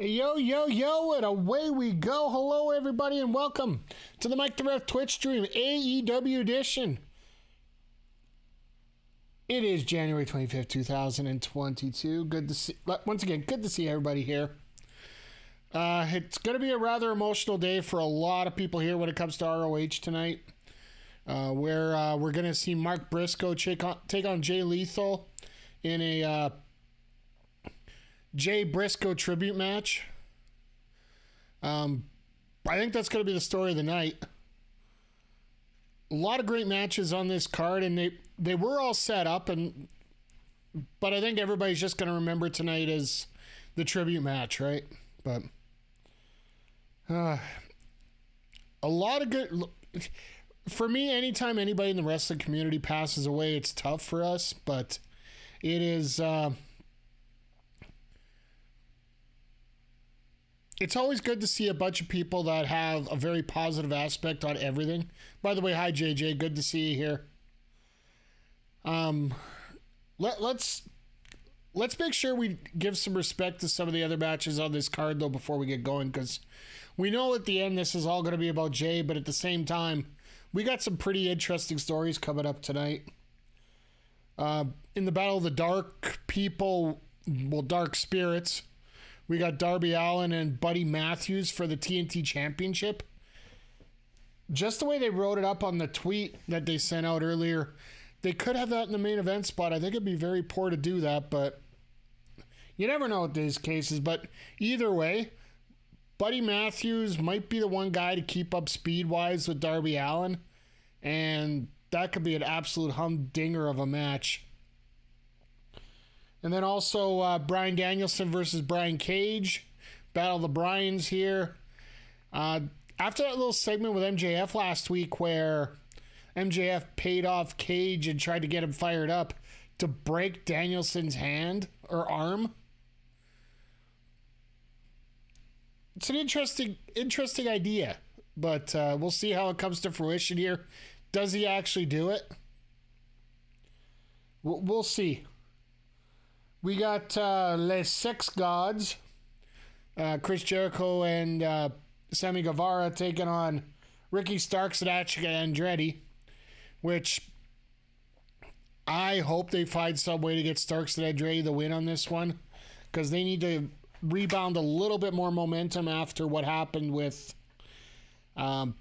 Yo, yo, yo, and away we go. Hello, everybody, and welcome to the Mike the Ref Twitch stream, AEW edition. It is January 25th, 2022. Once again, good to see everybody here. It's going to be a rather emotional day for a lot of people here when it comes to ROH tonight, where we're going to see Mark Briscoe take on Jay Lethal in a Jay Briscoe tribute match. I think that's going to be the story of the night. A lot of great matches on this card, and they were all set up, but I think everybody's just going to remember tonight as the tribute match, right? But a lot of good. For me, anytime anybody in the wrestling community passes away, it's tough for us, but it is. It's always good to see a bunch of people that have a very positive aspect on everything. By the way, hi JJ, good to see you here. Let's make sure we give some respect to some of the other matches on this card though before we get going, because we know at the end this is all going to be about Jay, but at the same time, we got some pretty interesting stories coming up tonight. In the Battle of the Dark People, well, Dark Spirits, we got Darby Allin and Buddy Matthews for the TNT Championship. Just the way they wrote it up on the tweet that they sent out earlier, they could have that in the main event spot. I think it'd be very poor to do that, but you never know with these cases. But either way, Buddy Matthews might be the one guy to keep up speed-wise with Darby Allin, and that could be an absolute humdinger of a match. And then also Bryan Danielson versus Brian Cage. Battle of the Bryans here. After that little segment with MJF last week where MJF paid off Cage and tried to get him fired up to break Danielson's hand or arm. It's an interesting idea, but we'll see how it comes to fruition here. Does he actually do it? We'll see. We got Les Sex Gods, Chris Jericho and Sammy Guevara taking on Ricky Starks and Andretti, which I hope they find some way to get Starks and Andretti the win on this one, because they need to rebound a little bit more momentum after what happened with what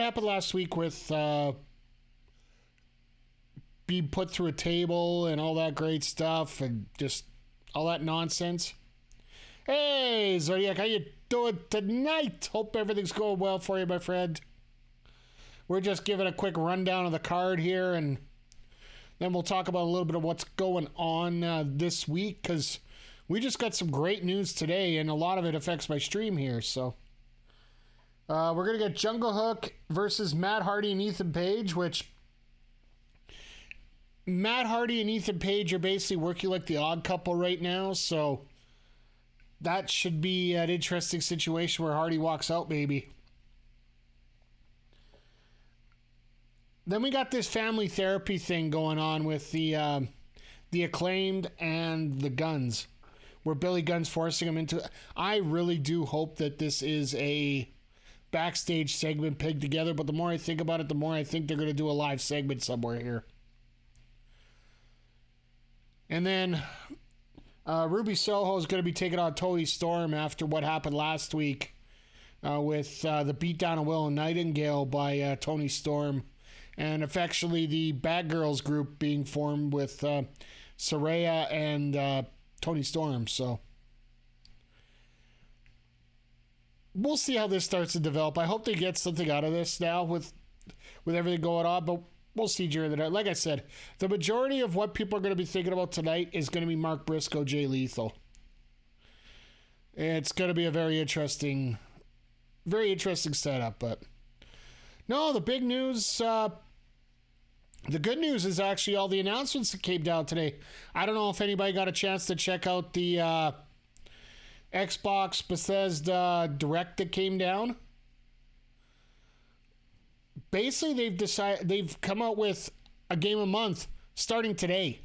happened last week with be put through a table and all that great stuff and just all that nonsense. Hey Zodiac, how you doing tonight? Hope everything's going well for you, my friend. We're just giving a quick rundown of the card here, and then we'll talk about a little bit of what's going on this week, because we just got some great news today, and a lot of it affects my stream here. So we're going to get JungleHook versus Matt Hardy and Ethan Page, which Matt Hardy and Ethan Page are basically working like the odd couple right now, so that should be an interesting situation where Hardy walks out, maybe. Then we got this family therapy thing going on with the Acclaimed and the Guns, where Billy Gunn's forcing them into. I really do hope that this is a backstage segment pegged together, but the more I think about it, the more I think they're going to do a live segment somewhere here. And then Ruby Soho is going to be taking on Toni Storm after what happened last week with the beatdown of Willow Nightingale by Toni Storm, and affectionately the Bad Girls group being formed with Saraya and Toni Storm. So we'll see how this starts to develop. I hope they get something out of this now with everything going on, but we'll see during the night. Like I said, the majority of what people are going to be thinking about tonight is going to be Mark Briscoe, Jay Lethal. It's going to be a very interesting setup. But no, the big news, the good news is actually all the announcements that came down today. I don't know if anybody got a chance to check out the Xbox Bethesda Direct that came down. Basically, they've come out with a game a month starting today.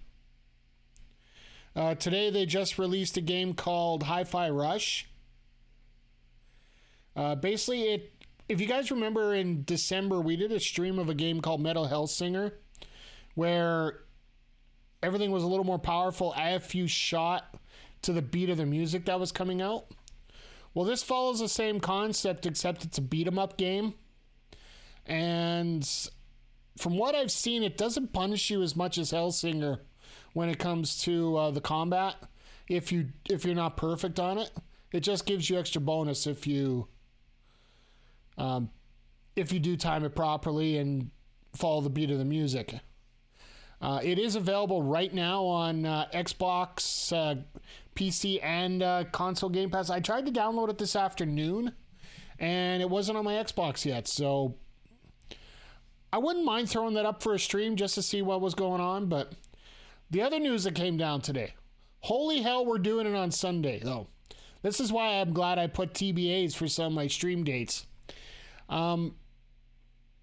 Today they just released a game called Hi-Fi Rush. Basically, if you guys remember in December, we did a stream of a game called Metal Hellsinger, where everything was a little more powerful if you shot to the beat of the music that was coming out. Well, this follows the same concept, except it's a beat-em-up game. And from what I've seen, it doesn't punish you as much as Hellsinger when it comes to the combat. If you're not perfect on it, it just gives you extra bonus if you do time it properly and follow the beat of the music. It is available right now on Xbox, PC, and console Game Pass. I tried to download it this afternoon, and it wasn't on my Xbox yet, so I wouldn't mind throwing that up for a stream just to see what was going on. But the other news that came down today, holy hell, we're doing it on Sunday, though. This is why I'm glad I put TBAs for some of my stream dates.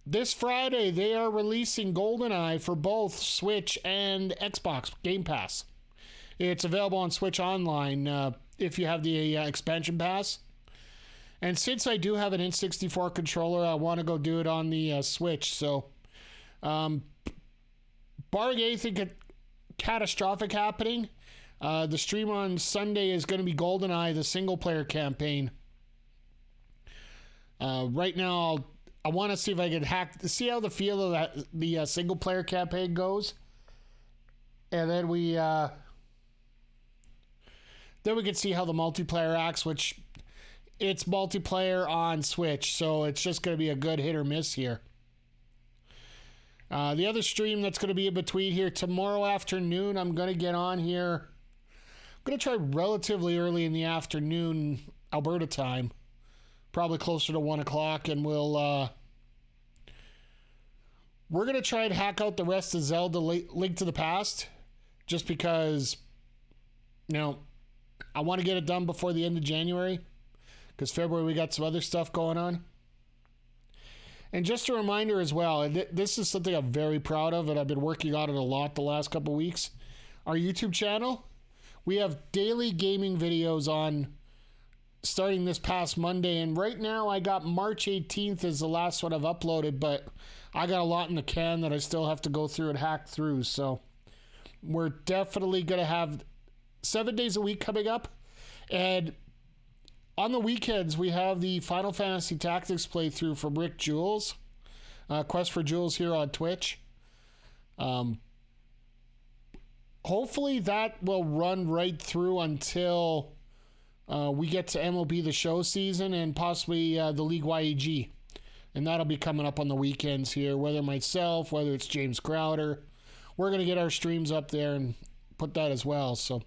This Friday, they are releasing GoldenEye for both Switch and Xbox Game Pass. It's available on Switch Online if you have the expansion pass. And since I do have an N64 controller, I want to go do it on the Switch. So, barring anything catastrophic happening, the stream on Sunday is going to be GoldenEye, the single-player campaign. Right now, I want to see if I can see how the feel of the single player campaign goes, and then we can see how the multiplayer acts. Which it's multiplayer on Switch, so it's just going to be a good hit or miss here. The other stream that's going to be in between here tomorrow afternoon, I'm going to get on here. I'm going to try relatively early in the afternoon, Alberta time. Probably closer to 1 o'clock, and we're going to try and hack out the rest of Zelda Link to the Past, just because, I want to get it done before the end of January, because February we got some other stuff going on. And just a reminder as well, this is something I'm very proud of, and I've been working on it a lot the last couple weeks. Our YouTube channel, we have daily gaming videos on starting this past Monday, and right now I got March 18th as the last one I've uploaded, but I got a lot in the can that I still have to go through and hack through. So we're definitely going to have 7 days a week coming up, and on the weekends we have the Final Fantasy Tactics playthrough from Rick Jules, Quest for Jules here on Twitch. Hopefully that will run right through until we get to MLB The Show season and possibly the League YEG. And that'll be coming up on the weekends here, whether myself, whether it's James Crowder. We're going to get our streams up there and put that as well. So,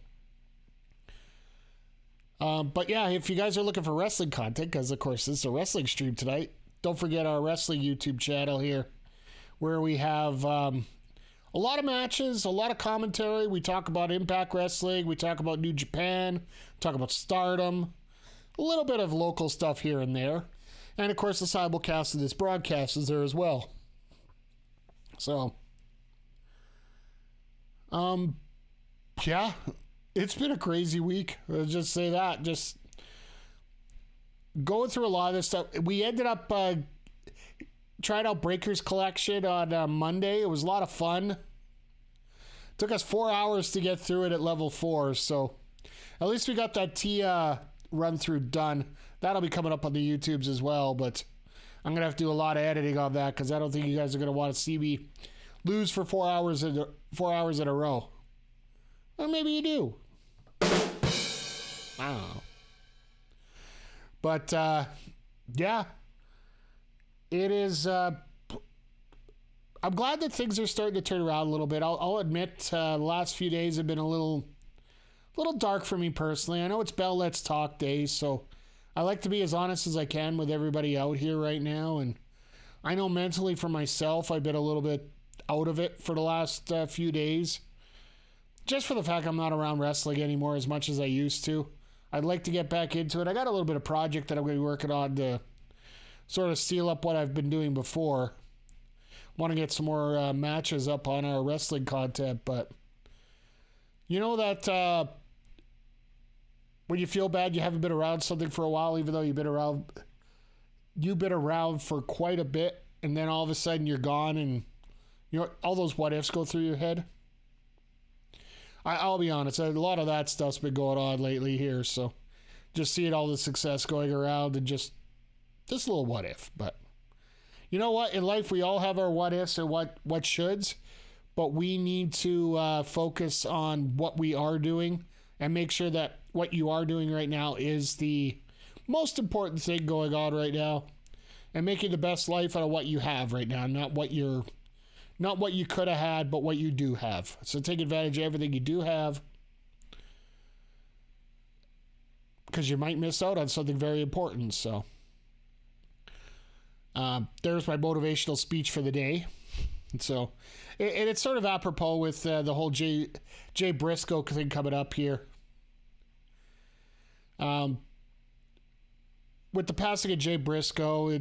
but yeah, if you guys are looking for wrestling content, because of course this is a wrestling stream tonight, don't forget our wrestling YouTube channel here, where we have a lot of matches, a lot of commentary. We talk about Impact Wrestling, we talk about New Japan, talk about Stardom, a little bit of local stuff here and there. And of course the simulcast of this broadcast is there as well. So, yeah, it's been a crazy week. I'll just say that. Just going through a lot of this stuff. We ended up trying out Breaker's Collection on Monday. It was a lot of fun. Took us 4 hours to get through it at level 4, so at least we got that Tia run through done. That'll be coming up on the YouTubes as well, but I'm going to have to do a lot of editing on that because I don't think you guys are going to want to see me lose for 4 hours in a row. Or maybe you do. I don't know. But, yeah. It is... I'm glad that things are starting to turn around a little bit. I'll admit the last few days have been a little dark for me personally. I know it's Bell Let's Talk days, so I like to be as honest as I can with everybody out here right now. And I know mentally for myself, I've been a little bit out of it for the last few days. Just for the fact I'm not around wrestling anymore as much as I used to. I'd like to get back into it. I got a little bit of project that I'm going to be working on to sort of seal up what I've been doing before. Want to get some more matches up on our wrestling content, but You know that when you feel bad, you haven't been around something for a while, even though you've been around for quite a bit, and then all of a sudden you're gone, and you know all those what ifs go through your head. I'll be honest, a lot of that stuff's been going on lately here, so just seeing all the success going around and just a little what if. But you know what? In life, we all have our what ifs and what shoulds, but we need to focus on what we are doing and make sure that what you are doing right now is the most important thing going on right now, and making the best life out of what you have right now, not what you could have had, but what you do have. So take advantage of everything you do have, because you might miss out on something very important. So there's my motivational speech for the day. And so it's sort of apropos with the whole Jay Briscoe thing coming up here. With the passing of Jay Briscoe,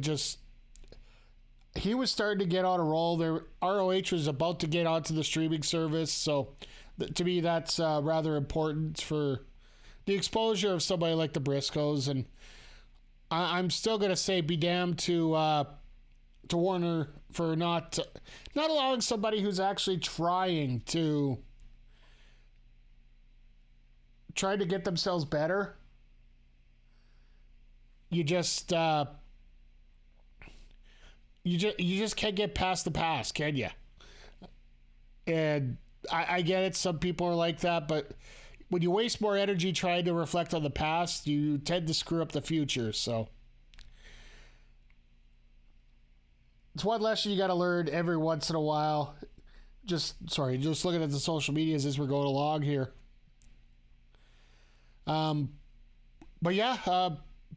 he was starting to get on a roll. ROH was about to get onto the streaming service, so to me that's rather important for the exposure of somebody like the Briscoes. And I'm still gonna say be damned to Warner for not allowing somebody who's actually trying to get themselves better. You just can't get past the past, can you? And I get it. Some people are like that, but when you waste more energy trying to reflect on the past, you tend to screw up the future. So it's one lesson you got to learn every once in a while. Just looking at the social medias as we're going along here. But yeah,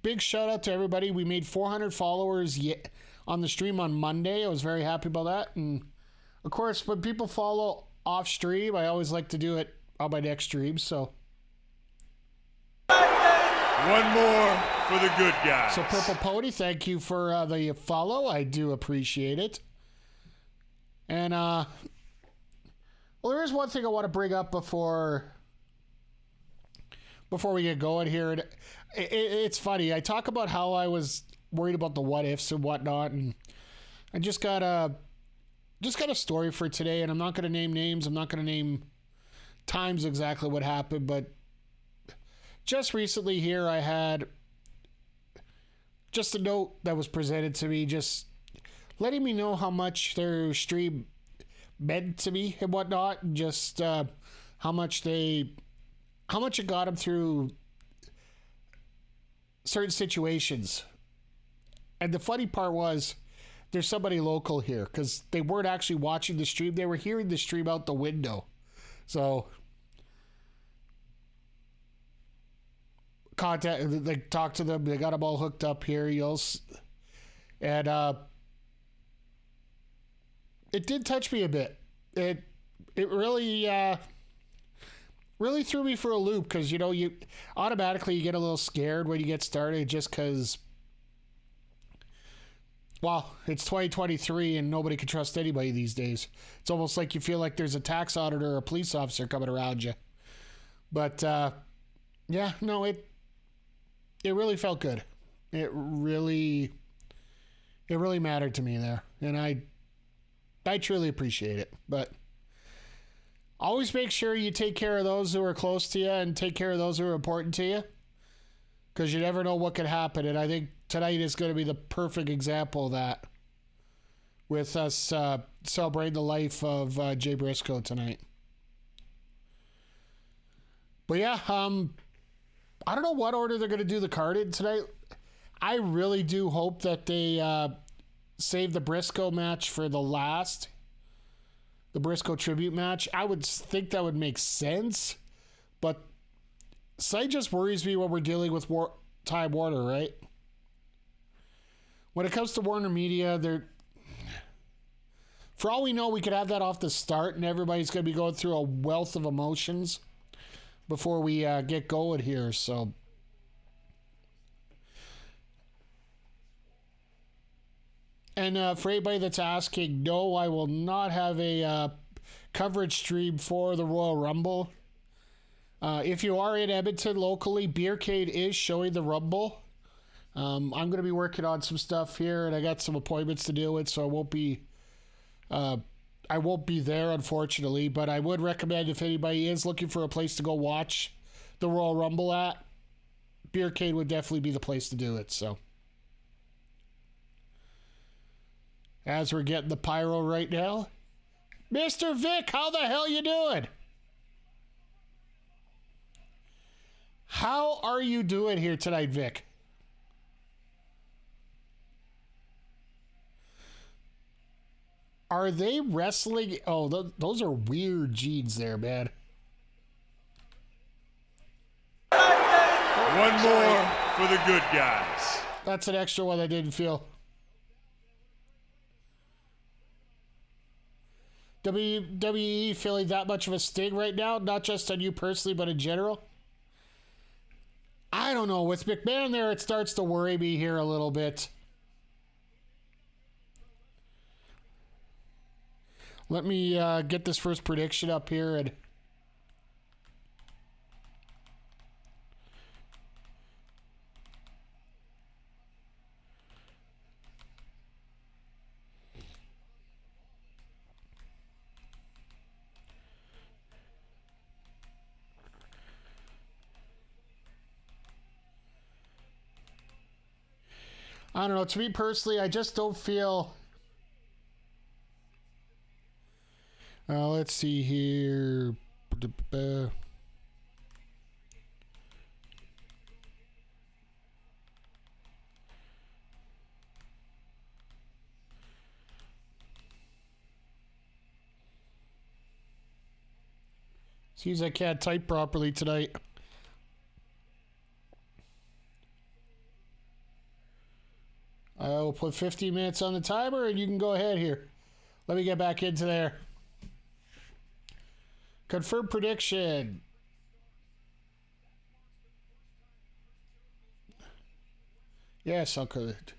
big shout out to everybody. We made 400 followers on the stream on Monday. I was very happy about that. And of course, when people follow off stream, I always like to do it on my next stream. So one more for the good guys. So Purple Pony, thank you for the follow. I do appreciate it. And well, there is one thing I want to bring up before we get going here. It's funny. I talk about how I was worried about the what ifs and whatnot, and I just got a story for today. And I'm not going to name names. I'm not going to name times exactly what happened, but just recently here, I had just a note that was presented to me, just letting me know how much their stream meant to me and whatnot, and just how much it got them through certain situations. And the funny part was, there's somebody local here, because they weren't actually watching the stream. They were hearing the stream out the window. So talk to them. They got them all hooked up here. And it did touch me a bit. It really really threw me for a loop, because you automatically get a little scared when you get started, just because, well, it's 2023 and nobody can trust anybody these days. It's almost like you feel like there's a tax auditor or a police officer coming around you. But yeah, no, it really felt good. It really mattered to me there, and I truly appreciate it. But always make sure you take care of those who are close to you and take care of those who are important to you, because you never know what could happen. And I think tonight is going to be the perfect example of that, with us celebrating the life of Jay Briscoe tonight. But yeah, I don't know what order they're going to do the card in tonight. I really do hope that they save the Briscoe match for the Briscoe tribute match. I would think that would make sense, but sight just worries me when we're dealing with Time Warner, right? When it comes to Warner Media, for all we know, we could have that off the start, and everybody's going to be going through a wealth of emotions before we get going here. So and for anybody that's asking, no, I will not have a coverage stream for the Royal Rumble. If you are in Edmonton locally, Beercade is showing the Rumble. I'm going to be working on some stuff here, and I got some appointments to deal with, so I won't be there, unfortunately. But I would recommend, if anybody is looking for a place to go watch the Royal Rumble at, Beercade would definitely be the place to do it. So, as we're getting the pyro right now, Mr. Vic, how the hell you doing? How are you doing here tonight, Vic? Are they wrestling? Oh, those are weird jeans there, man. One more for the good guys. That's an extra one I didn't feel. WWE feeling that much of a sting right now? Not just on you personally, but in general? I don't know. With McMahon there, it starts to worry me here a little bit. Let me get this first prediction up here. And I don't know. To me personally, I just don't feel... let's see here. Seems I can't type properly tonight. I will put 15 minutes on the timer, and you can go ahead here. Let me get back into there. Confirmed prediction. Yes, I'll cut it.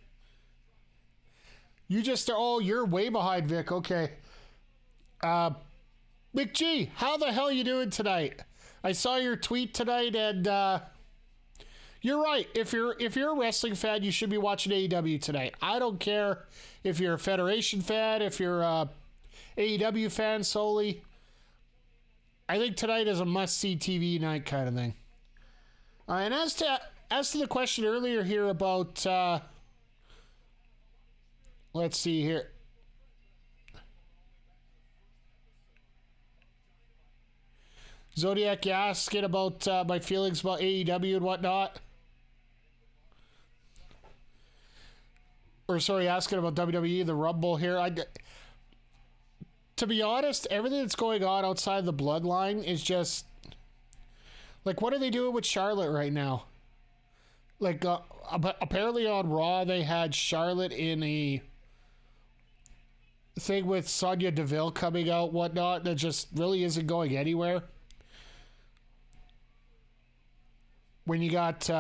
You just... Oh, you're way behind, Vic. Okay. McG, how the hell you doing tonight? I saw your tweet tonight, and you're right. If you're a wrestling fan, you should be watching AEW tonight. I don't care if you're a Federation fan, if you're a AEW fan solely. I think tonight is a must-see TV night kind of thing. And as to the question earlier here about, let's see here. Zodiac, you asking about my feelings about AEW and whatnot. Or sorry, asking about WWE, the Rumble here. To be honest, everything that's going on outside the bloodline is just... Like, what are they doing with Charlotte right now? Like, apparently on Raw, they had Charlotte in a thing with Sonya Deville coming out, whatnot, that just really isn't going anywhere. When you got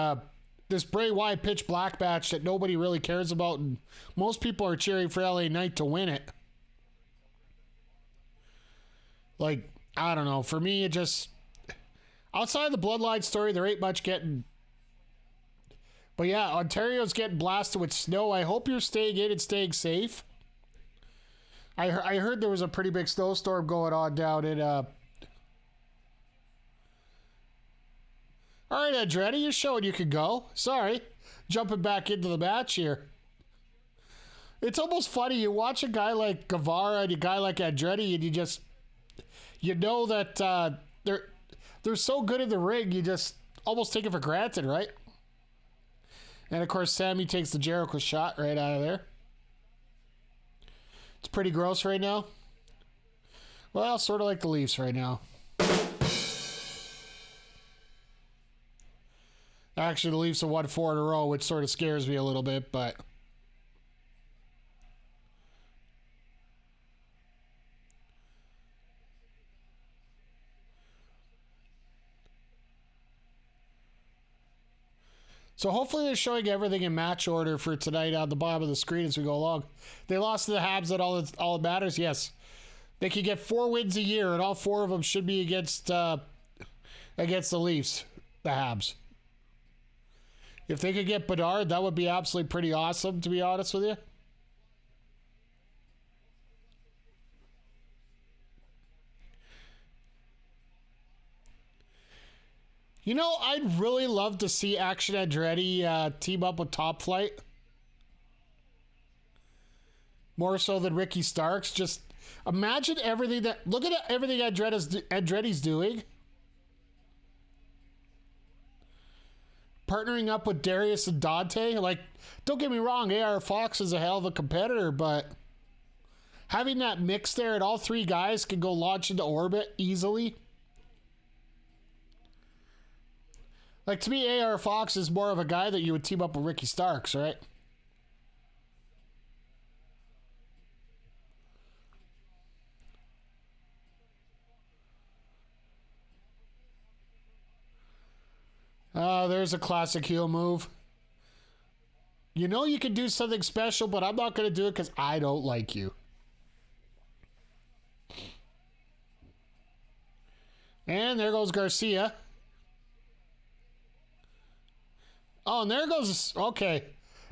this Bray Wyatt pitch black match that nobody really cares about, and most people are cheering for LA Knight to win it. Like, I don't know. For me, it just... Outside the Bloodline story, there ain't much getting... But yeah, Ontario's getting blasted with snow. I hope you're staying in and staying safe. I heard there was a pretty big snowstorm going on down in... All right, Andretti, you're showing you can go. Sorry. Jumping back into the match here. It's almost funny. You watch a guy like Guevara and a guy like Andretti, and you just... You know that they're so good in the ring, you just almost take it for granted, right? And, of course, Sammy takes the Jericho shot right out of there. It's pretty gross right now. Well, sort of like the Leafs right now. Actually, the Leafs have won 4 in a row, which sort of scares me a little bit, but... So hopefully they're showing everything in match order for tonight on the bottom of the screen as we go along. They lost to the Habs, that all that matters? Yes. They can get 4 wins a year, and all 4 of them should be against against the Leafs, the Habs. If they could get Bedard, that would be absolutely pretty awesome, to be honest with you. You know, I'd really love to see Action Andretti team up with Top Flight. More so than Ricky Starks. Just imagine everything that... Look at everything Andretti's doing. Partnering up with Darius and Dante. Like, don't get me wrong, AR Fox is a hell of a competitor, but having that mix there and all three guys can go launch into orbit easily. Like, to me, AR Fox is more of a guy that you would team up with Ricky Starks, right? There's a classic heel move. You know you can do something special, but I'm not going to do it because I don't like you. And there goes Garcia. Oh, and there goes... Okay.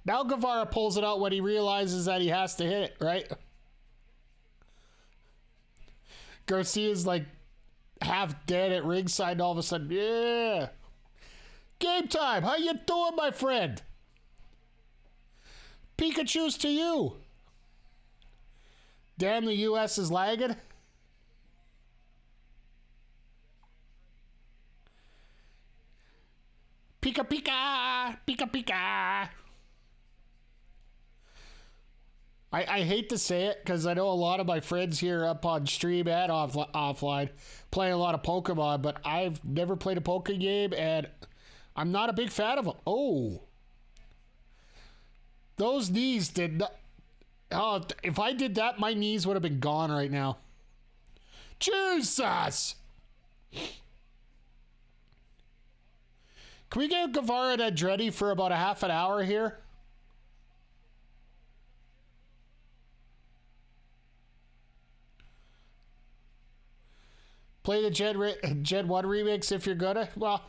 Now Guevara pulls it out when he realizes that he has to hit it, right? Garcia's like half dead at ringside, and all of a sudden, yeah. Game time. How you doing, my friend? Pikachu's to you. Damn, the U.S. is lagging. Pika Pika! Pika Pika! I hate to say it because I know a lot of my friends here up on stream and offline play a lot of Pokemon, but I've never played a Pokemon game and I'm not a big fan of them. Oh. Those knees did not... Oh, if I did that, my knees would have been gone right now. Jesus! Can we get Guevara and Andretti for about a half an hour here? Play the Gen 1 remix if you're gonna. Well,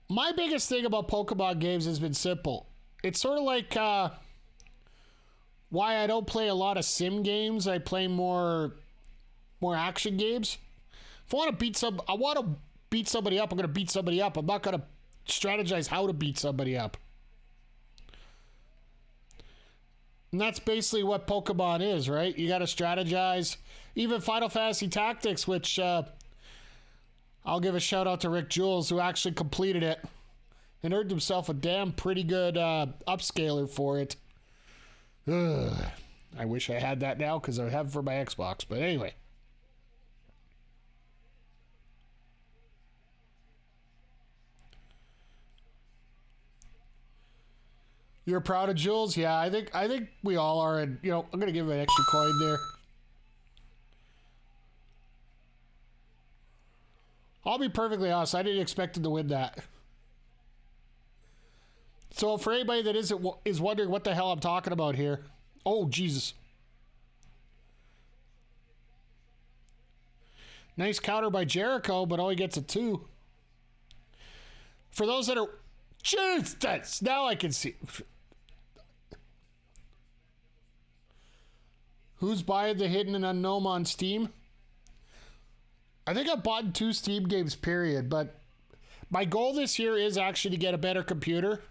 my biggest thing about Pokemon games has been simple. It's sort of like why I don't play a lot of sim games. I play more action games. If I want to beat somebody up, I'm going to beat somebody up. I'm not going to strategize how to beat somebody up. And that's basically what Pokemon is, right? You got to strategize. Even Final Fantasy Tactics, which I'll give a shout out to Rick Jules, who actually completed it and earned himself a damn pretty good upscaler for it. Ugh. I wish I had that now because I have it for my Xbox. But anyway. You're proud of Jules? Yeah, I think we all are. And you know, I'm gonna give him an extra coin there. I'll be perfectly honest. I didn't expect him to win that. So for anybody that is wondering what the hell I'm talking about here, oh Jesus! Nice counter by Jericho, but only gets a 2. For those that are, Jesus! Now I can see. Who's buying the Hidden and Unknown on Steam? I think I've bought 2 Steam games, period. But my goal this year is actually to get a better computer.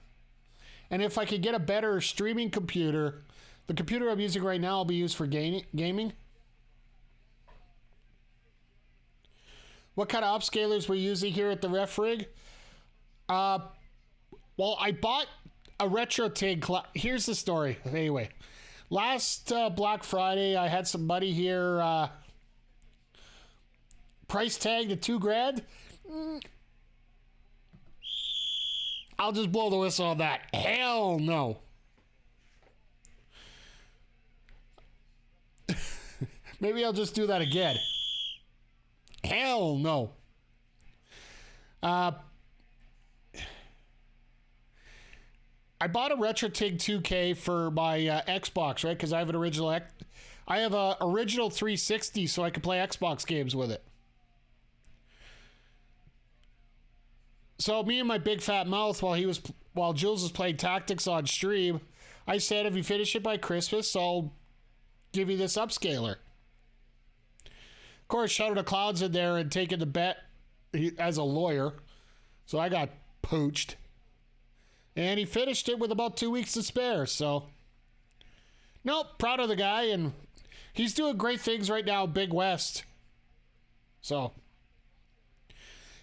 And if I could get a better streaming computer, the computer I'm using right now will be used for gaming. What kind of upscalers we're using here at the Ref Rig? Well, I bought a Retro TIG. Here's the story. Anyway. Last Black Friday, I had some money here. Price tag to $2,000. I'll just blow the whistle on that. Hell no. Maybe I'll just do that again. Hell no. I bought a Retro TIG 2K for my Xbox, right? Because I have an original. I have a original 360, so I can play Xbox games with it. So me and my big fat mouth while Jules was playing tactics on stream, I said if you finish it by Christmas, I'll give you this upscaler. Of course, Shadow the Cloud's in there and taking the bet as a lawyer. So I got poached. And he finished it with about 2 weeks to spare. So, nope, proud of the guy. And he's doing great things right now, Big West. So,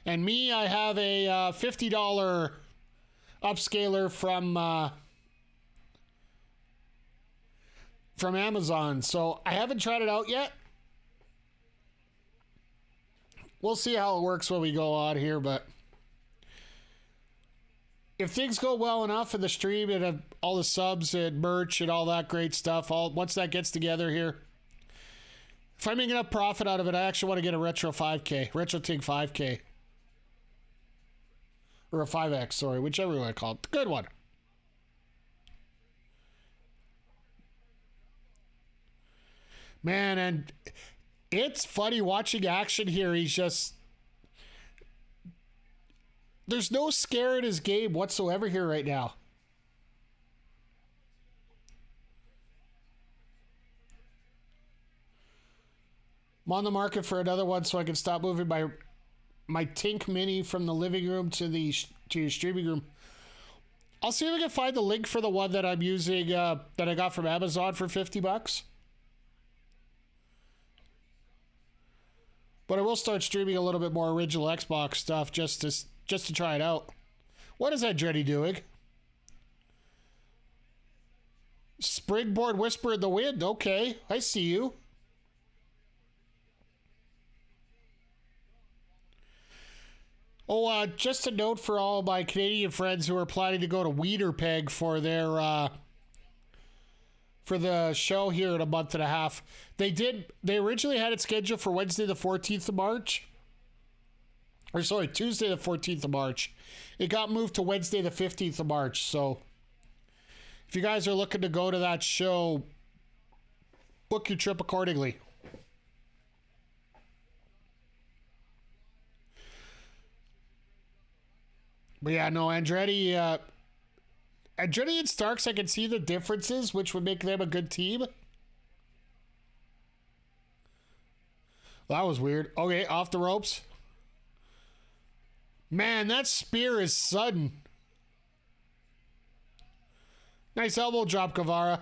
and me, I have a $50 upscaler from Amazon. So I haven't tried it out yet. We'll see how it works when we go on here, but if things go well enough in the stream and all the subs and merch and all that great stuff, once that gets together here, if I make enough profit out of it, I actually want to get a Retro Tig 5K. Or a 5X, sorry, whichever you want to call it. Good one. Man, and it's funny watching action here. There's no scare in his game whatsoever here right now. I'm on the market for another one so I can stop moving my Tink Mini from the living room to your streaming room. I'll see if I can find the link for the one that I'm using that I got from Amazon for $50. But I will start streaming a little bit more original Xbox stuff just to try it out. What is Andretti doing? Springboard Whisper in the Wind. Okay, I see you. Oh, just a note for all my Canadian friends who are planning to go to Wiederpeg for their for the show here in a month and a half. They originally had it scheduled for Wednesday the 14th of March. Or sorry, Tuesday the 14th of March. It got moved to Wednesday the 15th of March. So if you guys are looking to go to that show, book your trip accordingly. But yeah, no, Andretti and Starks, I can see the differences, which would make them a good team. That was weird. Okay, off the ropes. Man, that spear is sudden. Nice elbow drop, Guevara.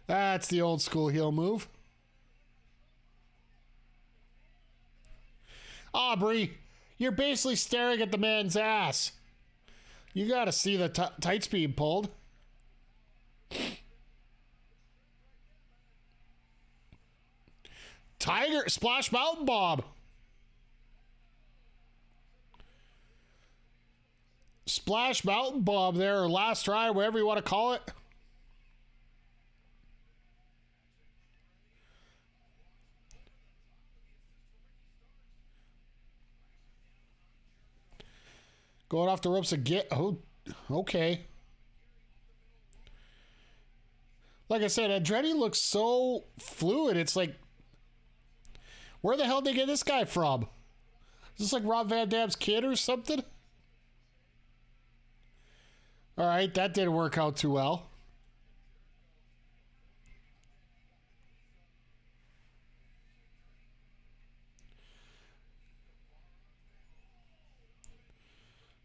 That's the old school heel move. Aubrey, you're basically staring at the man's ass. You gotta see the tights being pulled. Tiger Splash Mountain Bomb. Splash Mountain Bomb there, or last try, whatever you want to call it. Going off the ropes again. Oh, okay. Like I said, Andretti looks so fluid. It's like, where the hell did they get this guy from? Is this like Rob Van Dam's kid or something? All right, that didn't work out too well.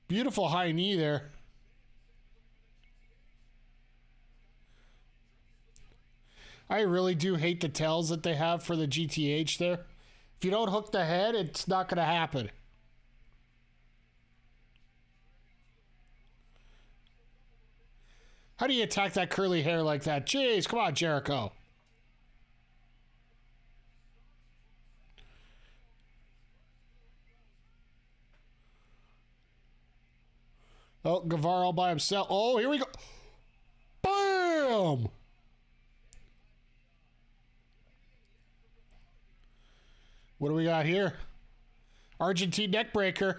Beautiful high knee there. I really do hate the tells that they have for the GTH there. If you don't hook the head, it's not going to happen. How do you attack that curly hair like that? Jeez, come on, Jericho. Oh, Guevara all by himself. Oh, here we go. Bam! What do we got here? Argentine neckbreaker.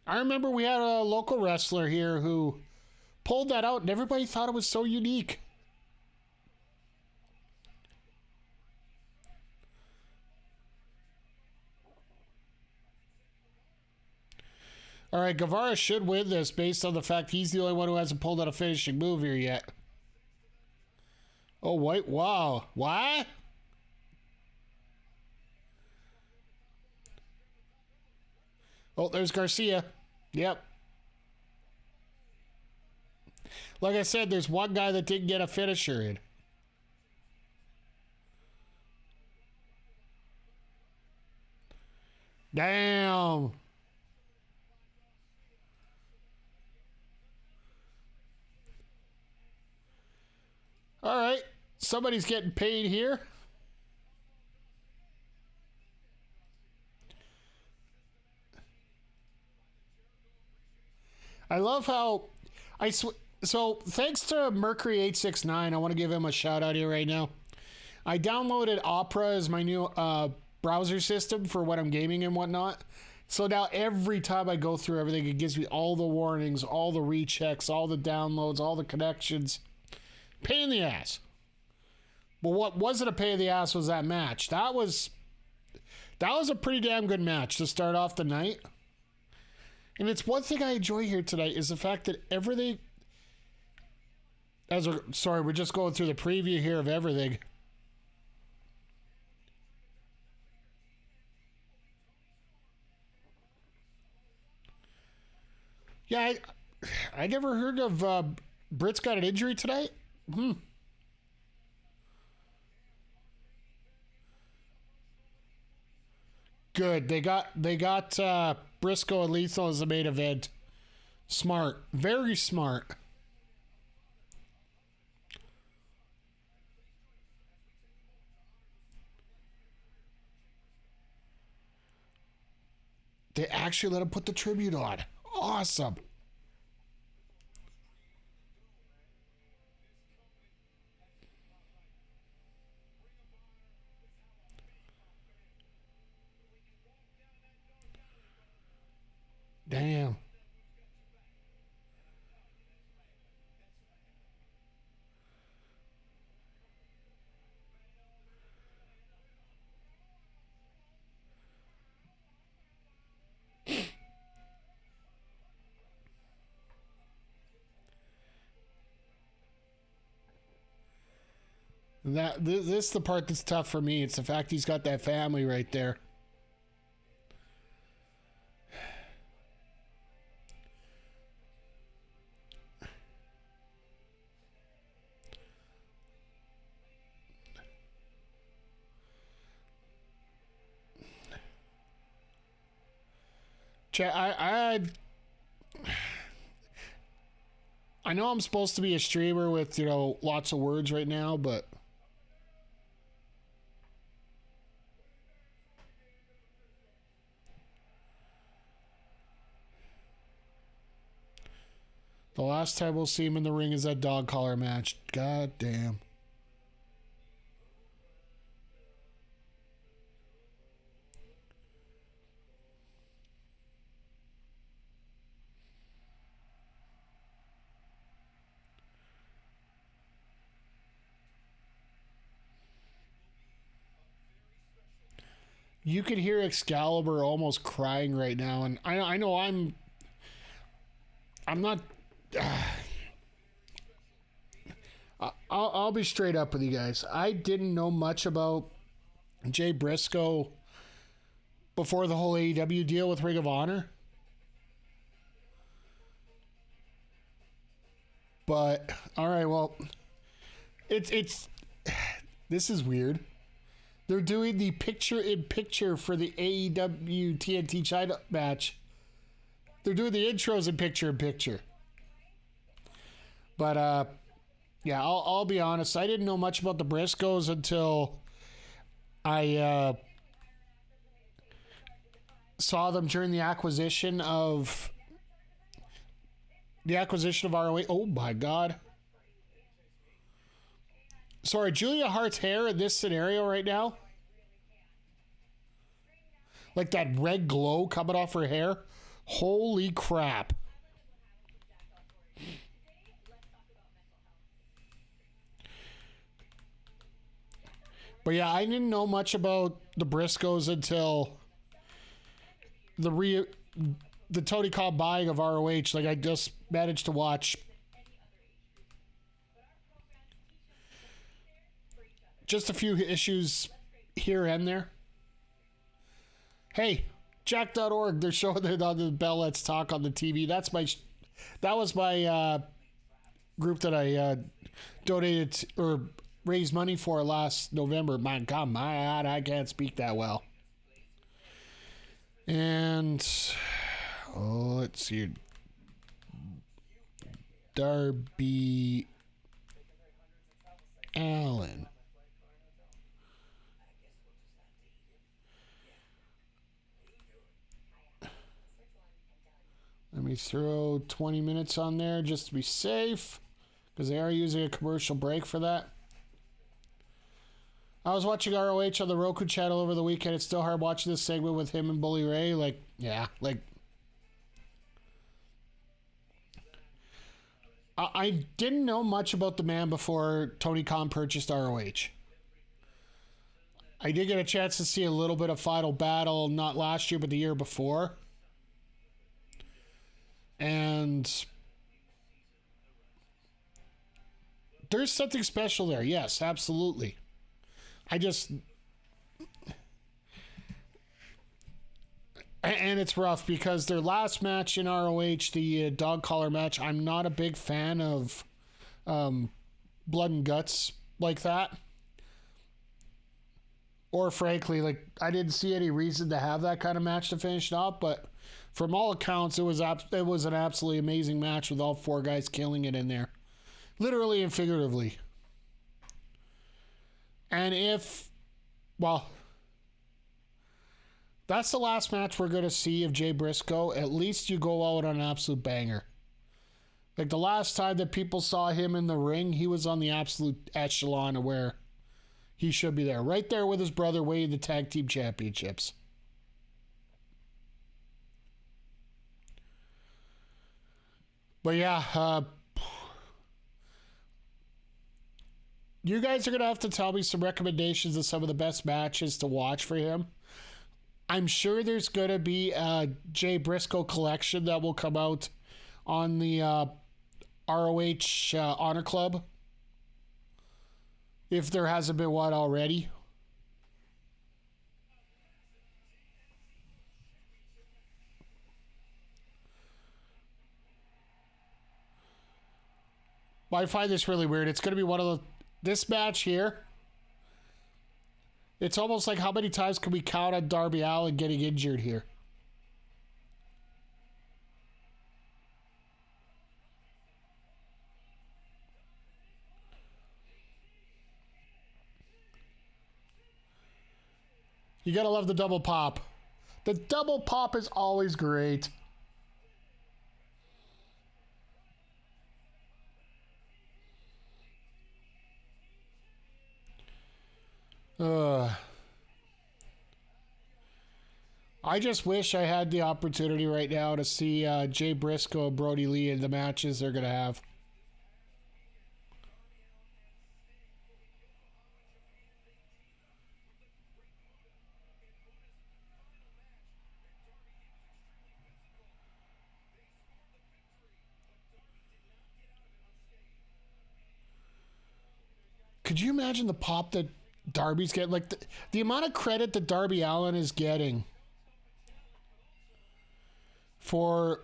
I remember we had a local wrestler here who pulled that out and everybody thought it was so unique. All right, Guevara should win this based on the fact he's the only one who hasn't pulled out a finishing move here yet. Oh, wait, wow. What? Oh, there's Garcia. Yep. Like I said, there's one guy that didn't get a finisher in. Damn. All right. Somebody's getting paid here. I love how so thanks to Mercury869, I want to give him a shout out here right now. I downloaded Opera as my new browser system for when I'm gaming and whatnot. So now every time I go through everything, it gives me all the warnings, all the rechecks, all the downloads, all the connections. Pain in the ass. But what wasn't a pain in the ass was that match. That was a pretty damn good match to start off the night. And it's one thing I enjoy here tonight is the fact that everything... we're just going through the preview here of everything. Yeah, I never heard of Britt's got an injury tonight. Good. They got Briscoe and Lethal as the main event. Smart. Very smart. They actually let him put the tribute on. Awesome. Damn. This is the part that's tough for me. It's the fact he's got that family right there. I know I'm supposed to be a streamer with, lots of words right now, but the last time we'll see him in the ring is that dog collar match. God damn. You could hear Excalibur almost crying right now, and I know I'm not. I'll be straight up with you guys. I didn't know much about Jay Briscoe before the whole AEW deal with Ring of Honor, but all right, well, it's this is weird. They're doing the picture-in-picture for the AEW TNT China match. They're doing the intros in picture-in-picture. But, yeah, I'll be honest. I didn't know much about the Briscoes until I saw them during the acquisition of ROH. Oh, my God. Sorry, Julia Hart's hair in this scenario right now, like that red glow coming off her hair. Holy crap. But yeah, I didn't know much about the Briscoes until the Tony Khan buying of ROH. Like, I just managed to watch just a few issues here and there. Hey, Jack.org, they're showing it on the Bell Let's Talk on the TV. That was my group that I donated or raised money for last November. My God, I can't speak that well. And let's see. Darby Allin. Let me throw 20 minutes on there just to be safe, because they are using a commercial break for that. I was watching ROH on the Roku channel over the weekend. It's still hard watching this segment with him and Bully Ray. I didn't know much about the man before Tony Khan purchased ROH. I did get a chance to see a little bit of Final Battle, not last year, but the year before. And there's something special there. Yes, absolutely. And it's rough because their last match in ROH, the dog collar match, I'm not a big fan of blood and guts like that. Or frankly, like, I didn't see any reason to have that kind of match to finish it off, but from all accounts, it was an absolutely amazing match with all four guys killing it in there. Literally and figuratively. And that's the last match we're going to see of Jay Briscoe. At least you go out on an absolute banger. Like, the last time that people saw him in the ring, he was on the absolute echelon of where he should be there. Right there with his brother winning the tag team championships. But yeah, you guys are going to have to tell me some recommendations of some of the best matches to watch for him. I'm sure there's going to be a Jay Briscoe collection that will come out on the ROH Honor Club, if there hasn't been one already. I find this really weird. It's going to be this match here. It's almost like, how many times can we count on Darby Allin getting injured here? You got to love the double pop. The double pop is always great. I just wish I had the opportunity right now to see Jay Briscoe and Brody Lee in the matches they're going to have. Could you imagine the pop that Darby's getting? Like, the amount of credit that Darby Allin is getting for,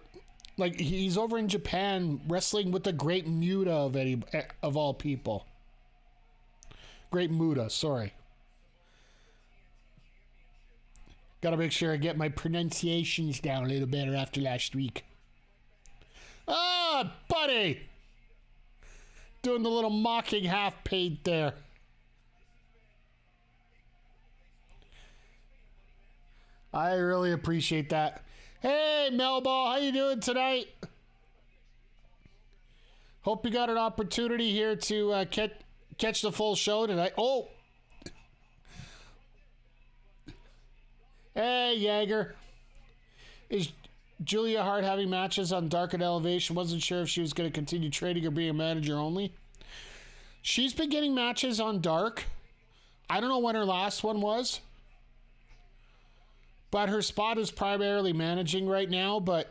like, he's over in Japan wrestling with the Great Muta of all people. Great Muta, sorry. Gotta make sure I get my pronunciations down a little better after last week. Ah, buddy! Doing the little mocking half paint there. I really appreciate that. Hey, Melball, how you doing tonight? Hope you got an opportunity here to catch the full show tonight. Oh! Hey, Jaeger. Is Julia Hart having matches on Dark and Elevation? Wasn't sure if she was going to continue trading or being a manager only. She's been getting matches on Dark. I don't know when her last one was. But her spot is primarily managing right now. But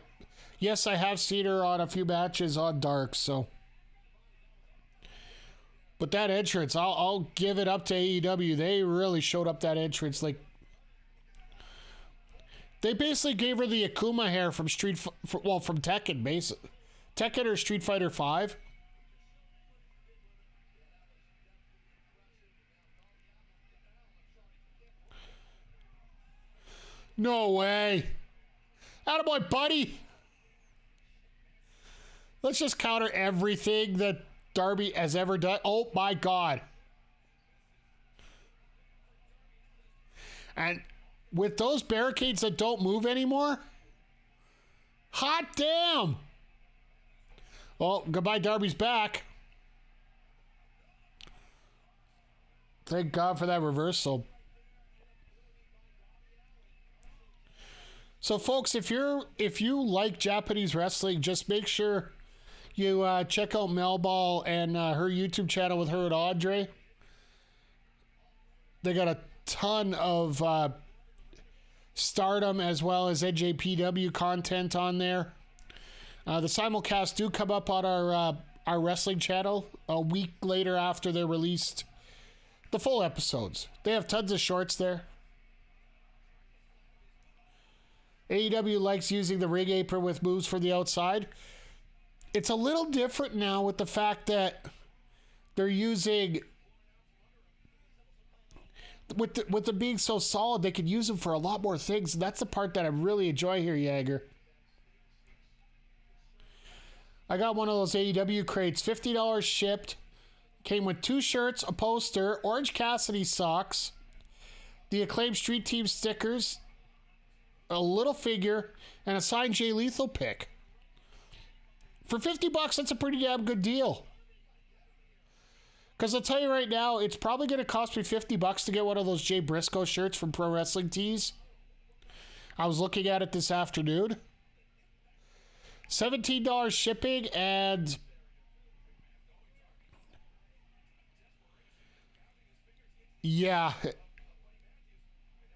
Yes, I have seen her on a few matches on Dark, so. But that entrance, I'll give it up to AEW. They really showed up that entrance. Like, they basically gave her the Akuma hair from from Tekken, basically. Tekken or Street Fighter 5. No way. Attaboy, buddy. Let's just counter everything that Darby has ever done. Oh, my God. And with those barricades that don't move anymore, hot damn. Well, goodbye, Darby's back. Thank God for that reversal. So, folks, if you like Japanese wrestling, just make sure you check out Melball and her YouTube channel with her and Andre. They got a ton of Stardom as well as NJPW content on there. The simulcasts do come up on our wrestling channel a week later after they're released. The full episodes. They have tons of shorts there. AEW likes using the ring apron with moves from the outside. It's a little different now with the fact that they're using, with them being so solid, they can use them for a lot more things. And that's the part that I really enjoy here, Jagger. I got one of those AEW crates, $50 shipped. Came with 2 shirts, a poster, Orange Cassidy socks, the Acclaimed Street Team stickers, a little figure, and a signed Jay Lethal pick. For $50, that's a pretty damn good deal. Because I'll tell you right now, it's probably going to cost me $50 to get one of those Jay Briscoe shirts from Pro Wrestling Tees. I was looking at it this afternoon. $17 shipping and yeah,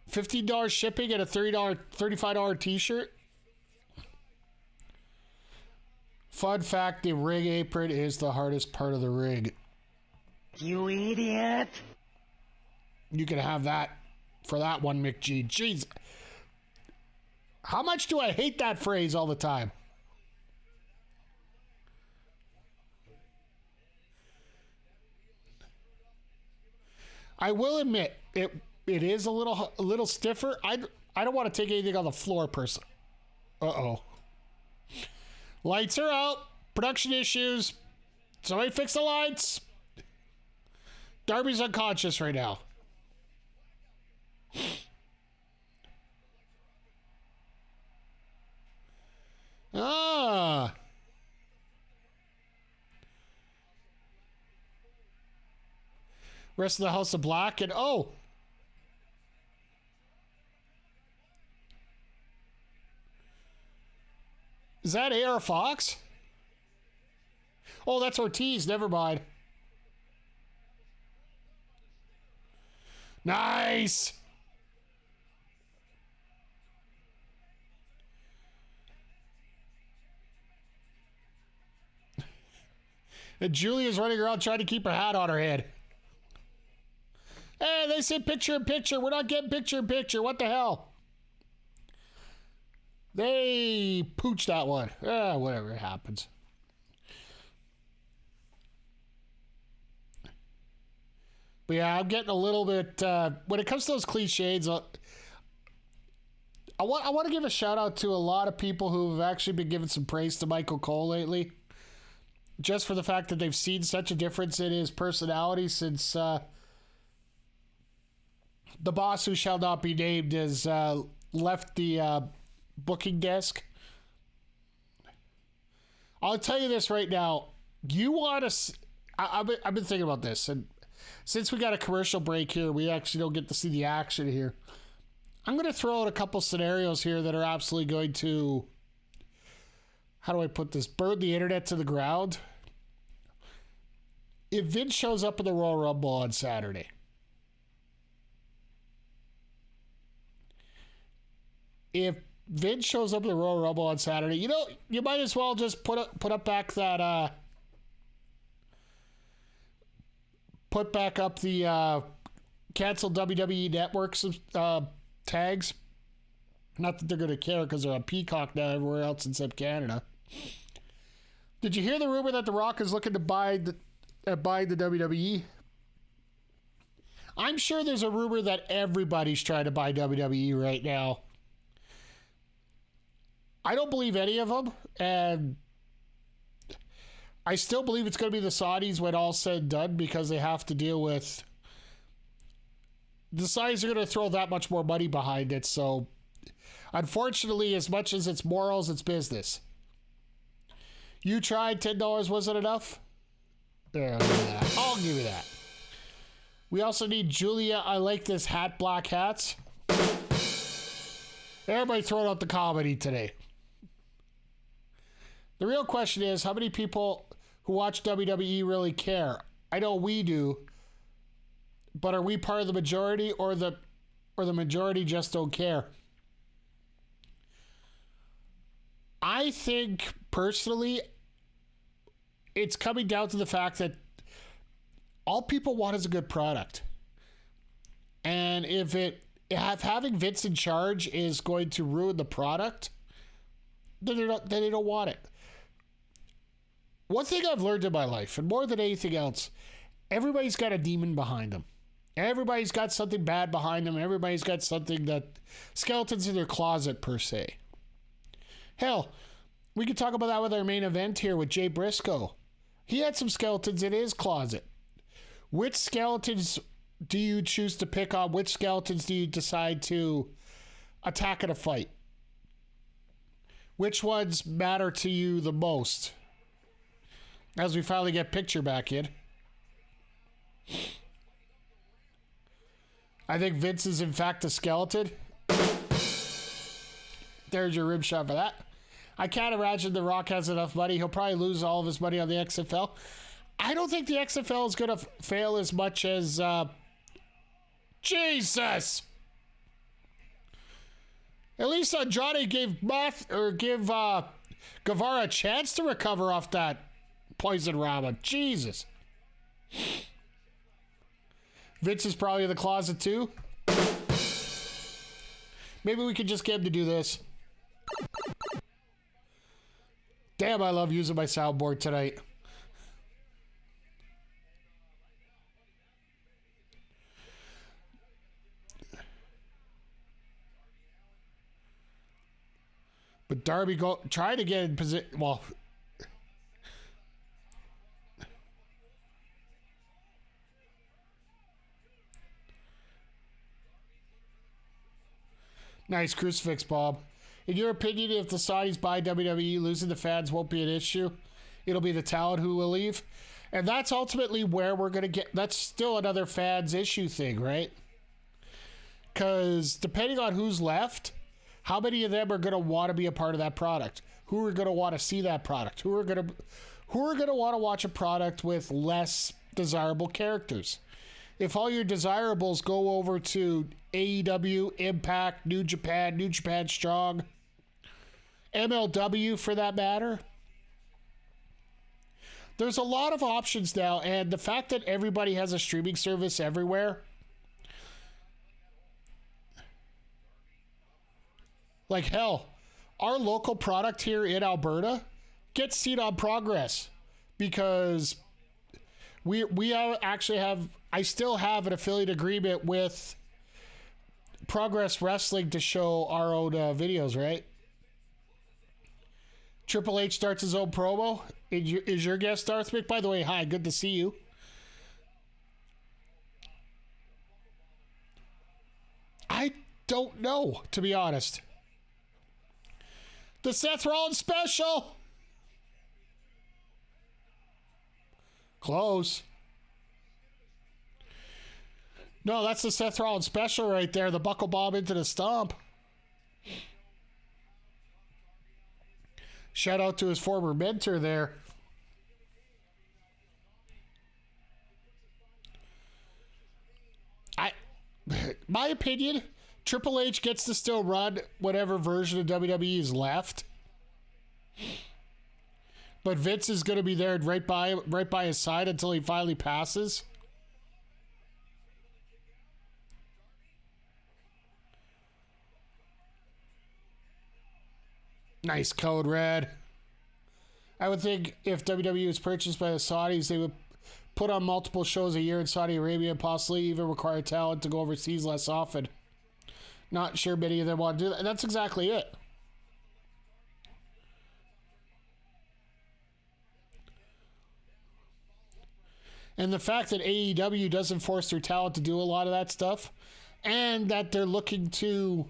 $15 shipping and a $35 t-shirt. Fun fact, the ring apron is the hardest part of the ring. You idiot. You can have that for that one, McG. Jeez. How much do I hate that phrase all the time? I will admit, it is a little stiffer. I don't want to take anything on the floor, person. Uh-oh. Lights are out. Production issues. Somebody fix the lights. Darby's unconscious right now. Ah. Rest of the House of Black and oh. Is that AR Fox? Oh, that's Ortiz. Never mind. Nice. And Julia's running around trying to keep her hat on her head. Hey, they said picture in picture. We're not getting picture in picture. What the hell? They pooched that one. Whatever, it happens. But yeah, I'm getting a little bit... when it comes to those cliches, I want to give a shout out to a lot of people who have actually been giving some praise to Michael Cole lately. Just for the fact that they've seen such a difference in his personality since the boss who shall not be named has left the booking desk. I'll tell you this right now. You want to... I've been thinking about this, and since we got a commercial break here, we actually don't get to see the action here. I'm going to throw out a couple scenarios here that are absolutely going to... How do I put this? Burn the internet to the ground. If Vince shows up in the Royal Rumble on Saturday, if Vince shows up at the Royal Rumble on Saturday. You know, you might as well just put up back that put back up the canceled WWE Network tags. Not that they're going to care because they're on Peacock now everywhere else except Canada. Did you hear the rumor that The Rock is looking to buy the WWE? I'm sure there's a rumor that everybody's trying to buy WWE right now. I don't believe any of them, and I still believe it's going to be the Saudis when all's said and done because they have to deal with... The Saudis are going to throw that much more money behind it, so unfortunately, as much as it's morals, it's business. You tried, $10 wasn't enough? There, I'll give you that. We also need Julia, I like this hat, black hats. Everybody throwing out the comedy today. The real question is, how many people who watch WWE really care? I know we do, but are we part of the majority, or the majority just don't care? I think, personally, it's coming down to the fact that all people want is a good product. And if having Vince in charge is going to ruin the product, then they don't want it. One thing I've learned in my life, and more than anything else, everybody's got a demon behind them. Everybody's got something bad behind them. Everybody's got something skeletons in their closet, per se. Hell, we could talk about that with our main event here with Jay Briscoe. He had some skeletons in his closet. Which skeletons do you choose to pick on? Which skeletons do you decide to attack in a fight? Which ones matter to you the most? As we finally get Picture back in. I think Vince is in fact a skeleton. There's your rim shot for that. I can't imagine The Rock has enough money. He'll probably lose all of his money on the XFL. I don't think the XFL is going to fail as much as... Jesus! At least Andrade gave Guevara a chance to recover off that poison ramen. Jesus. Vince is probably in the closet too. Maybe we could just get him to do this. Damn, I love using my soundboard tonight. But Darby try to get in position. Well, nice crucifix, Bob. In your opinion, if the Saudis buy WWE, losing the fans won't be an issue. It'll be the talent who will leave. And that's ultimately where we're going to get... That's still another fans issue thing, right? Because depending on who's left, how many of them are going to want to be a part of that product? Who are going to want to see that product? Who are going to want to watch a product with less desirable characters? If all your desirables go over to AEW, Impact, New Japan Strong, MLW for that matter, there's a lot of options now, and the fact that everybody has a streaming service everywhere, like hell, our local product here in Alberta gets seen on Progress because we actually have... I still have an affiliate agreement with Progress Wrestling to show our own videos, right? Triple H starts his own promo. Is your guest Darth Mick? By the way, hi, good to see you. I don't know, to be honest. The Seth Rollins special. Close. No, that's the Seth Rollins special right there. The buckle bomb into the stomp. Shout out to his former mentor there. My opinion, Triple H gets to still run whatever version of WWE is left. But Vince is going to be there right by his side until he finally passes. Nice code red. I would think if WWE was purchased by the Saudis, they would put on multiple shows a year in Saudi Arabia, possibly even require talent to go overseas less often. Not sure many of them want to do that. And that's exactly it. And the fact that AEW doesn't force their talent to do a lot of that stuff, and that they're not looking to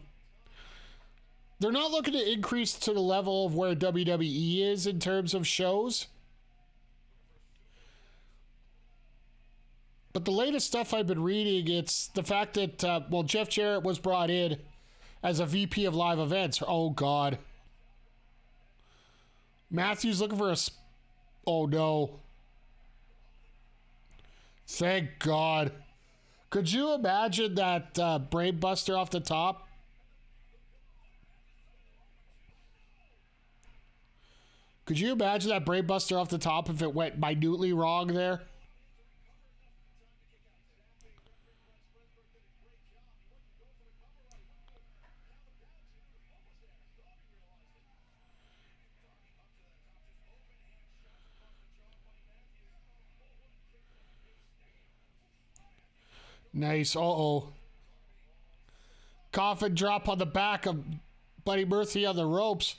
increase to the level of where WWE is in terms of shows. But the latest stuff I've been reading, it's the fact that, Jeff Jarrett was brought in as a VP of live events. Oh, God. Matthews looking for oh, no. Thank God. Could you imagine that brain buster off the top? Could you imagine that brain buster off the top if it went minutely wrong there? Nice. Uh-oh. Coffin drop on the back of Buddy Murphy on the ropes.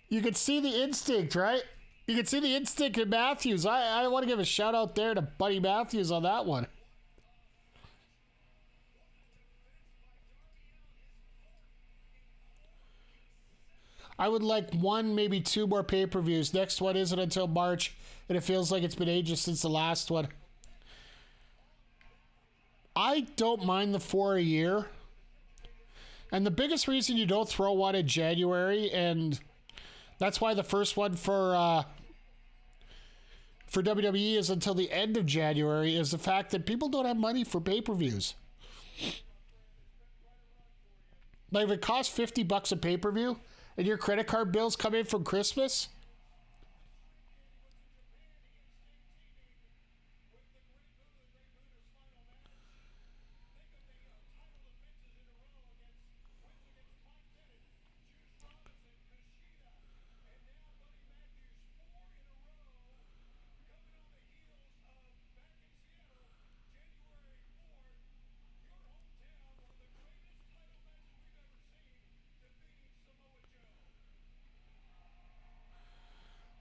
You could see the instinct, right? You could see the instinct in Matthews. I want to give a shout out there to Buddy Matthews on that one. I would like one, maybe two more pay-per-views. Next one isn't until March, and it feels like it's been ages since the last one. I don't mind the 4 a year. And the biggest reason you don't throw one in January, and that's why the first one for WWE is until the end of January, is the fact that people don't have money for pay-per-views. Like if it costs $50 a pay-per-view, and your credit card bills come in from Christmas,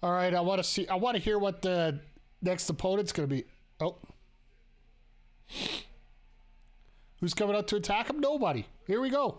all right, I want to hear what the next opponent's going to be. Oh. Who's coming out to attack him? Nobody. Here we go.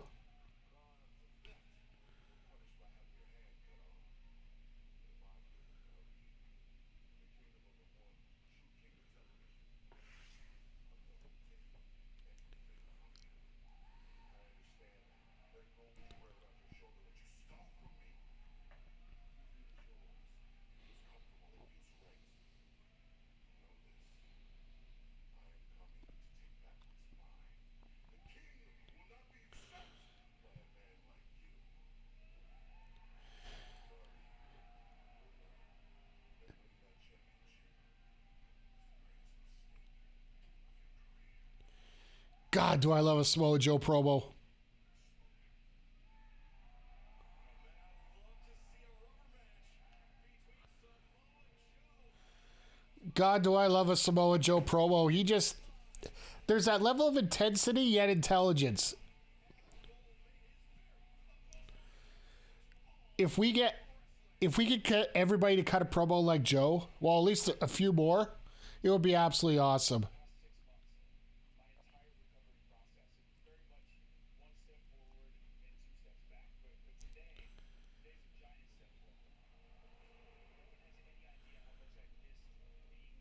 God, do I love a Samoa Joe promo. God, do I love a Samoa Joe promo. There's that level of intensity yet intelligence. If we could get everybody to cut a promo like Joe, well, at least a few more, it would be absolutely awesome.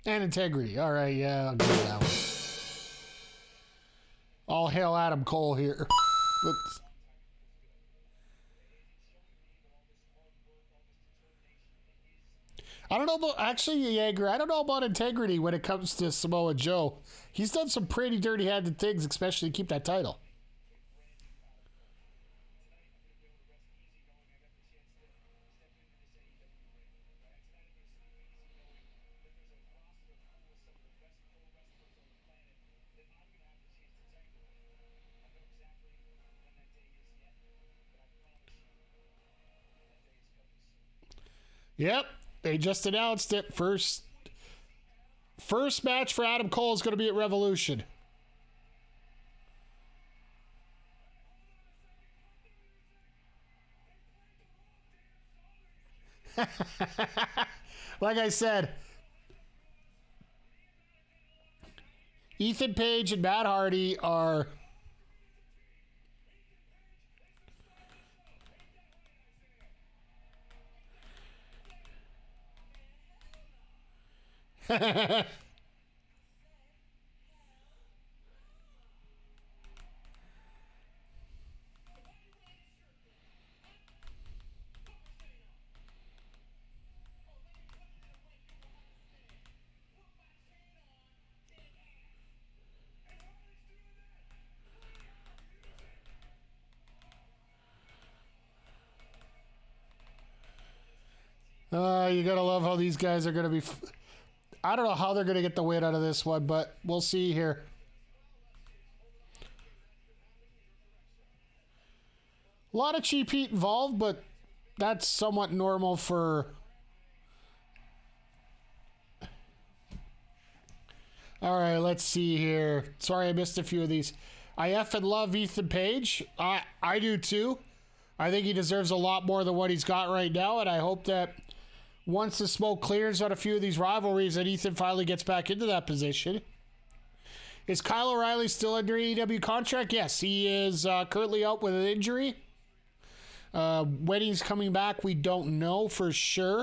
And integrity. All right, yeah, I'll give you that one. All hail Adam Cole here. Let's... I don't know about, actually, Jaeger, I don't know about integrity when it comes to Samoa Joe. He's done some pretty dirty-handed things, especially to keep that title. Yep, they just announced it. First match for Adam Cole is going to be at Revolution. Like I said, Ethan Page and Matt Hardy are... you gotta love how these guys are gonna be... I don't know how they're gonna get the win out of this one, but we'll see here. A lot of cheap heat involved, but that's somewhat normal for... All right, let's see here. Sorry, I missed a few of these. I effing love Ethan Page. I do too. I think he deserves a lot more than what he's got right now, and I hope that once the smoke clears on a few of these rivalries, that Ethan finally gets back into that position. Is Kyle O'Reilly still under AEW contract? Yes, he is currently out with an injury. When he's coming back, we don't know for sure.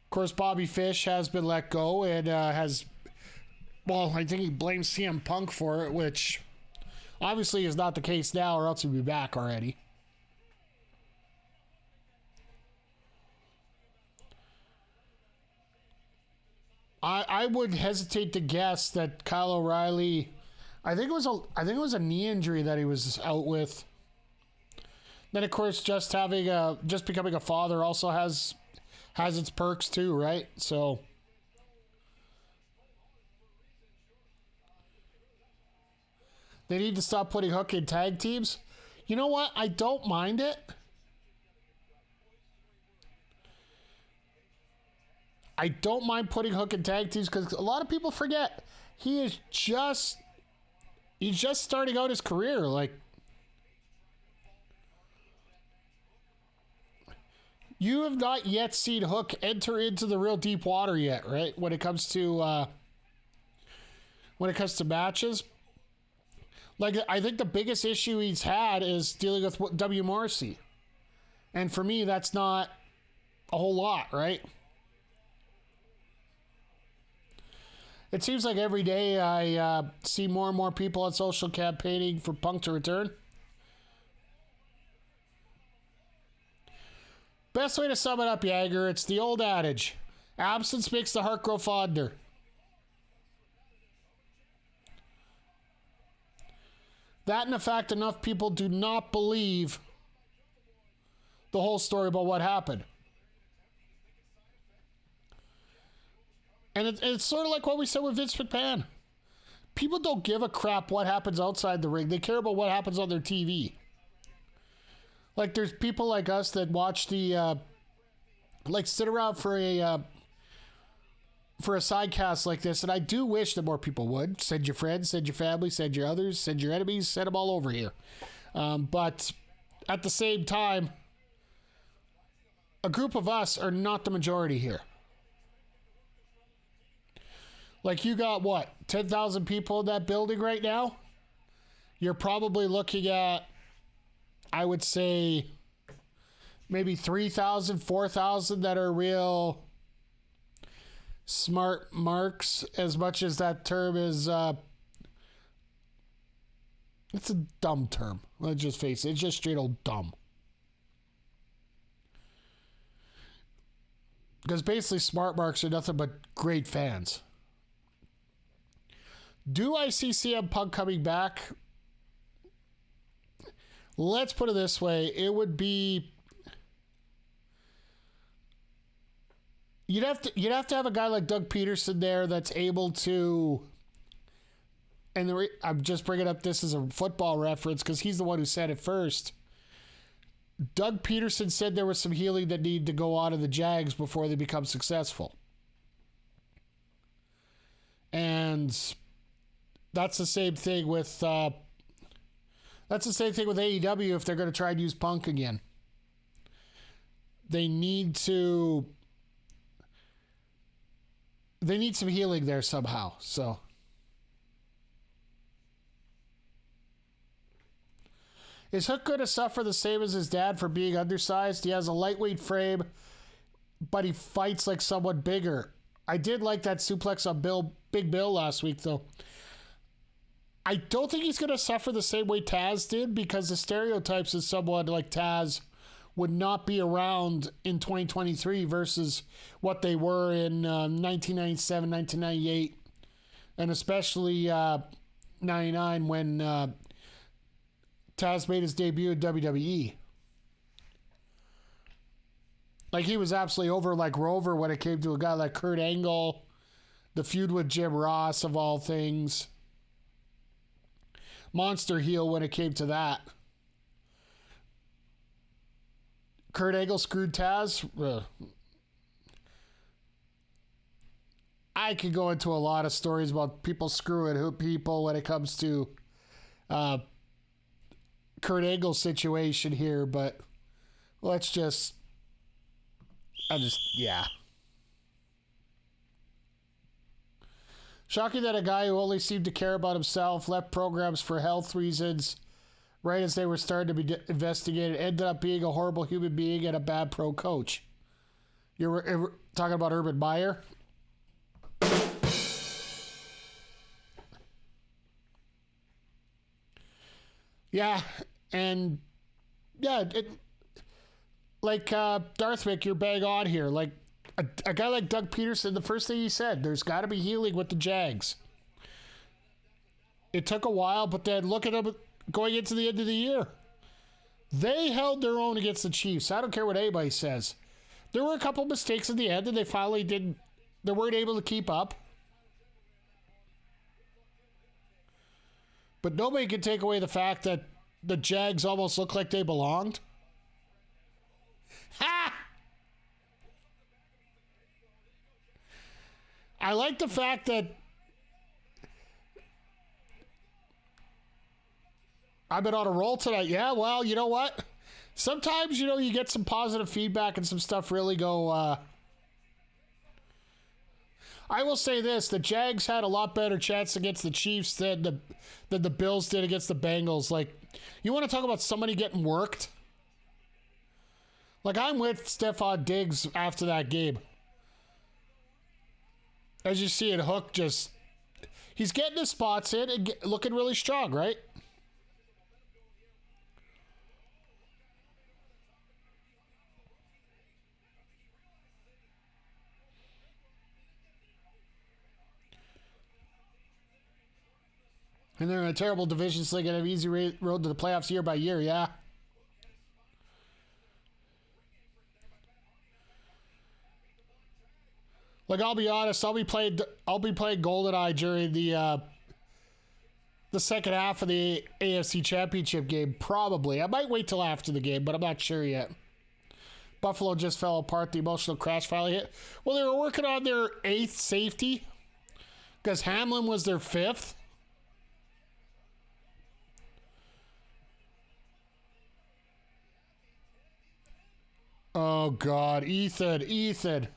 Of course, Bobby Fish has been let go and has... Well, I think he blames CM Punk for it, which obviously is not the case now, or else he'd be back already. I would hesitate to guess that Kyle O'Reilly... I think it was a knee injury that he was out with. Then, of course, just becoming a father also has its perks too, right? So... They need to stop putting Hook in tag teams. You know what? I don't mind it. I don't mind putting Hook in tag teams because a lot of people forget he's just starting out his career. Like, you have not yet seen Hook enter into the real deep water yet, right? When it comes to matches. Like, I think the biggest issue he's had is dealing with W. Morrissey. And for me, that's not a whole lot, right? It seems like every day I see more and more people on social campaigning for Punk to return. Best way to sum it up, Jagger, it's the old adage. Absence makes the heart grow fonder. That and the fact enough people do not believe the whole story about what happened. And it's sort of like what we said with Vince McMahon. People don't give a crap what happens outside the ring. They care about what happens on their TV. Like, there's people like us that watch the... sit around for a sidecast like this, and I do wish that more people would. Send your friends, send your family, send your others, send your enemies, send them all over here. But at the same time, a group of us are not the majority here. Like, you got, 10,000 people in that building right now? You're probably looking at, I would say, maybe 3,000, 4,000 that are real smart marks, as much as that term is... it's a dumb term. Let's just face it. It's just straight old dumb. Because basically smart marks are nothing but great fans. Do I see CM Punk coming back? Let's put it this way. It would be... You'd have to have a guy like Doug Peterson there that's able to... And I'm just bringing up this as a football reference because he's the one who said it first. Doug Peterson said there was some healing that needed to go on in the Jags before they become successful. And that's the same thing with AEW if they're going to try and use Punk again. They need some healing there somehow. So is Hook going to suffer the same as his dad for being undersized? He has a lightweight frame, but he fights like someone bigger. I did like that suplex on Big Bill last week, though. I don't think he's going to suffer the same way Taz did because the stereotypes of someone like Taz would not be around in 2023 versus what they were in 1997, 1998, and especially 99 when... Taz made his debut in WWE. Like, he was absolutely over like Rover when it came to a guy like Kurt Angle, the feud with Jim Ross, of all things. Monster heel when it came to that. Kurt Angle screwed Taz. I could go into a lot of stories about people screwing people when it comes to... Kurt Angle situation here, but yeah. Shocking that a guy who only seemed to care about himself left programs for health reasons right as they were starting to be investigated, ended up being a horrible human being and a bad pro coach. You're talking about Urban Meyer? Yeah, and yeah, Darth Mick, you're bang on here. Like a guy like Doug Peterson, the first thing he said, there's got to be healing with the Jags. It took a while, but then look at them going into the end of the year. They held their own against the Chiefs. I don't care what anybody says. There were a couple mistakes in the end, and they weren't able to keep up. But nobody can take away the fact that the Jags almost looked like they belonged. Ha! I like the fact that I've been on a roll tonight. Yeah, well, you know what? Sometimes, you get some positive feedback and some stuff really go... I will say this, the Jags had a lot better chance against the Chiefs than the Bills did against the Bengals. Like, you want to talk about somebody getting worked? Like, I'm with Stephon Diggs after that game. As you see it, Hook he's getting his spots in and looking really strong, right? And they're in a terrible division, so they get an easy road to the playoffs year by year, yeah. Like, I'll be honest, I'll be playing GoldenEye during the second half of the AFC Championship game, probably. I might wait till after the game, but I'm not sure yet. Buffalo just fell apart. The emotional crash finally hit. Well, they were working on their 8th safety because Hamlin was their 5th. Oh, God. Ethan.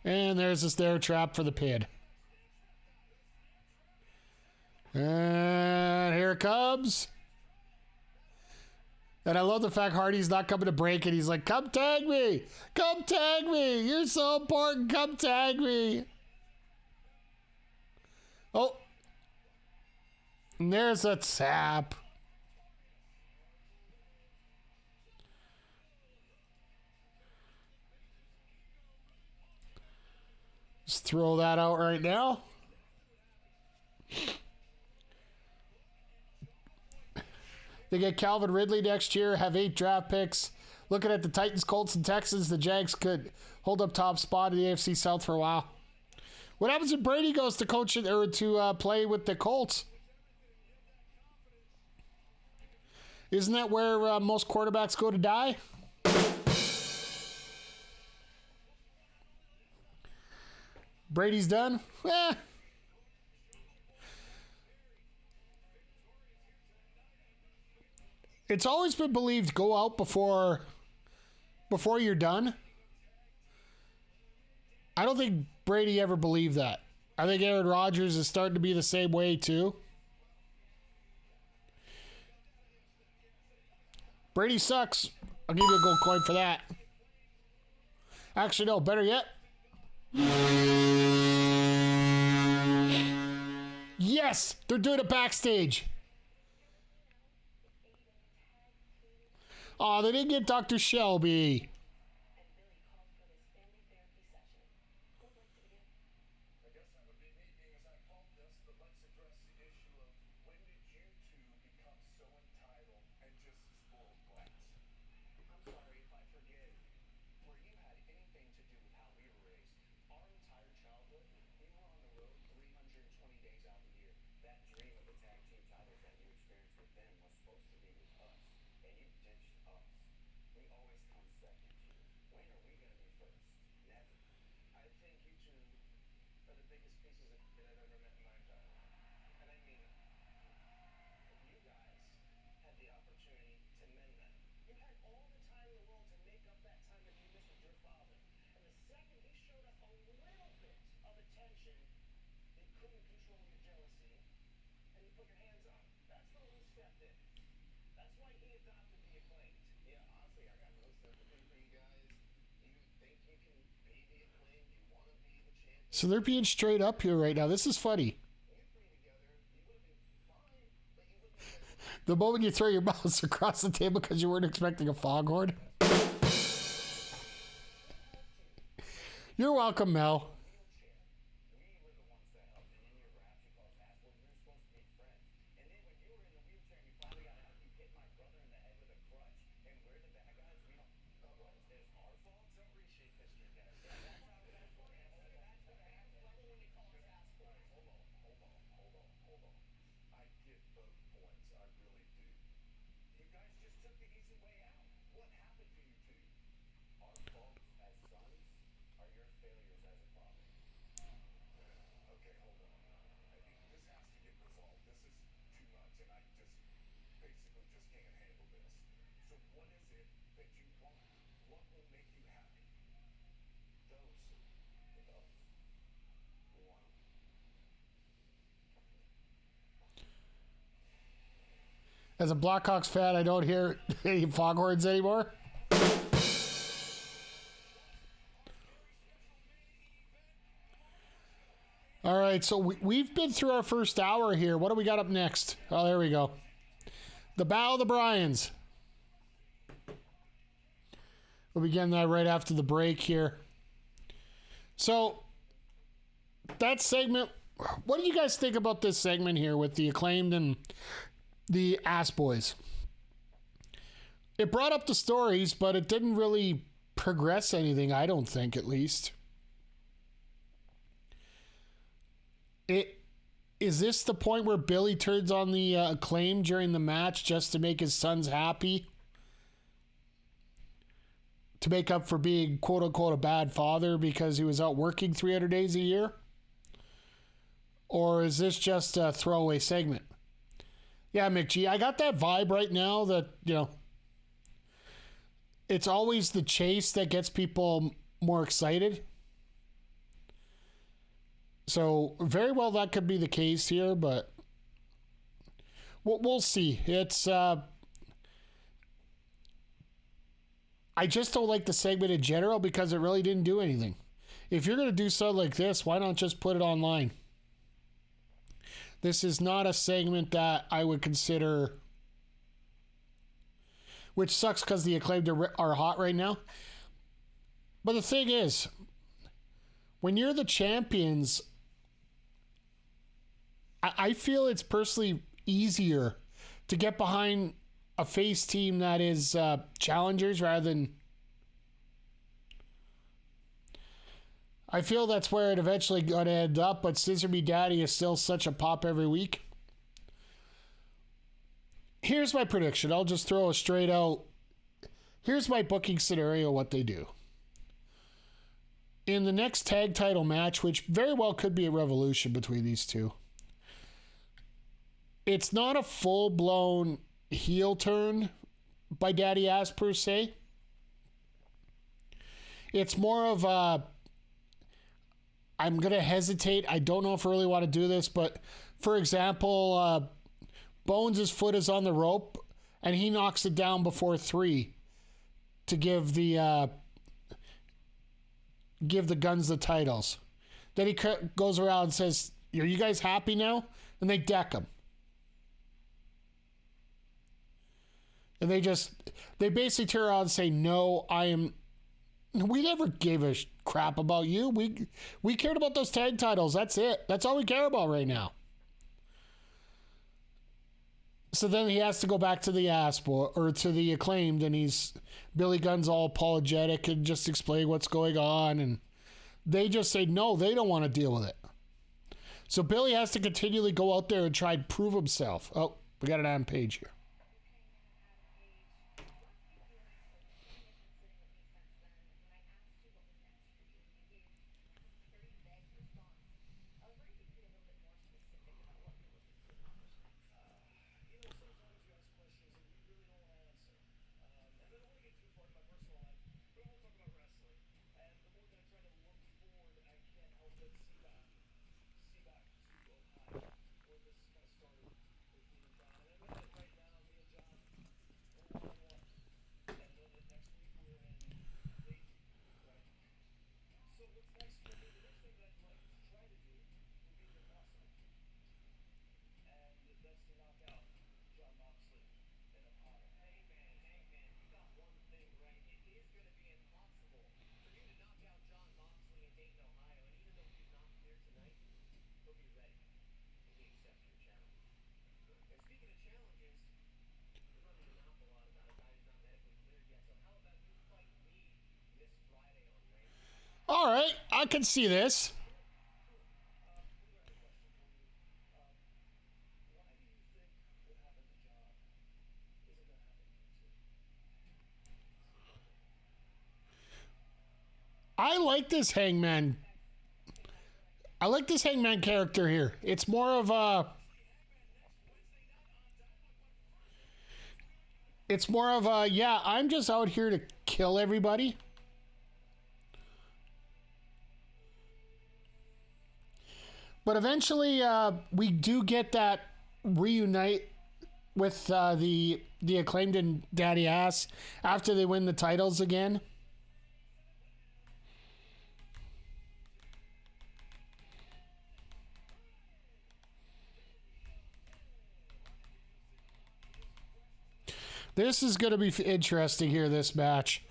And there's this snare trap for the pin. And here it comes. And I love the fact Hardy's not coming to break it. He's like, come tag me. Come tag me. You're so important. Come tag me. Oh. And there's a tap. Let's throw that out right now. They get Calvin Ridley next year, have 8 draft picks. Looking at the Titans, Colts, and Texans, the Jags could hold up top spot in the AFC South for a while. What happens if Brady goes to coach or to play with the Colts? Isn't that where most quarterbacks go to die? Brady's done? It's always been believed go out before you're done. I don't think Brady ever believed that. I think Aaron Rodgers is starting to be the same way too. Brady sucks. I'll give you a gold coin for that. Actually, no, better yet. Yes, they're doing it backstage. Oh, they didn't get Dr. Shelby. So they're being straight up here right now. This is funny. The moment you throw your mouse across the table because you weren't expecting a foghorn. You're welcome, Mel. As a Blackhawks fan, I don't hear any foghorns anymore. All right, so we've been through our first hour here. What do we got up next? Oh, there we go. The Battle of the Bryans. We'll begin that right after the break here. So, that segment, what do you guys think about this segment here with the Acclaimed and the Ass Boys? It brought up the stories, but it didn't really progress anything, I don't think, at least. Is this the point where Billy turns on the Acclaim during the match just to make his sons happy? To make up for being quote-unquote a bad father because he was out working 300 days a year? Or is this just a throwaway segment? Yeah, McG, I got that vibe right now that, you know, it's always the chase that gets people more excited. So, very well that could be the case here, but we'll see. It's, I just don't like the segment in general because it really didn't do anything. If you're going to do something like this, why not just put it online? This is not a segment that I would consider, which sucks because the Acclaimed are hot right now. But the thing is, when you're the champions, I feel it's personally easier to get behind a face team that is challengers rather than... I feel that's where it eventually going to end up, but Scissor Me Daddy is still such a pop every week. Here's my prediction. I'll just throw a straight out. Here's my booking scenario, what they do. In the next tag title match, which very well could be a revolution between these two, it's not a full-blown heel turn by Daddy Ass per se. It's more of a... I'm going to hesitate. I don't know if I really want to do this, but for example, Bones' foot is on the rope and he knocks it down before 3 to give the Guns the titles. Then he goes around and says, "Are you guys happy now?" And they deck him. And they basically turn around and say, "No, we never gave a crap about you. We cared about those tag titles. That's it. That's all we care about right now." So then he has to go back to the or to the Acclaimed, and Billy Gunn's all apologetic and just explain what's going on, and they just say no, they don't want to deal with it. So Billy has to continually go out there and try and prove himself. Oh, we got an Adam Page here. All right, I can see this. I like this Hangman. I like this Hangman character here. It's more of a... yeah, I'm just out here to kill everybody. But eventually, we do get that reunite with the Acclaimed and Daddy Ass after they win the titles again. This is going to be interesting here, this match.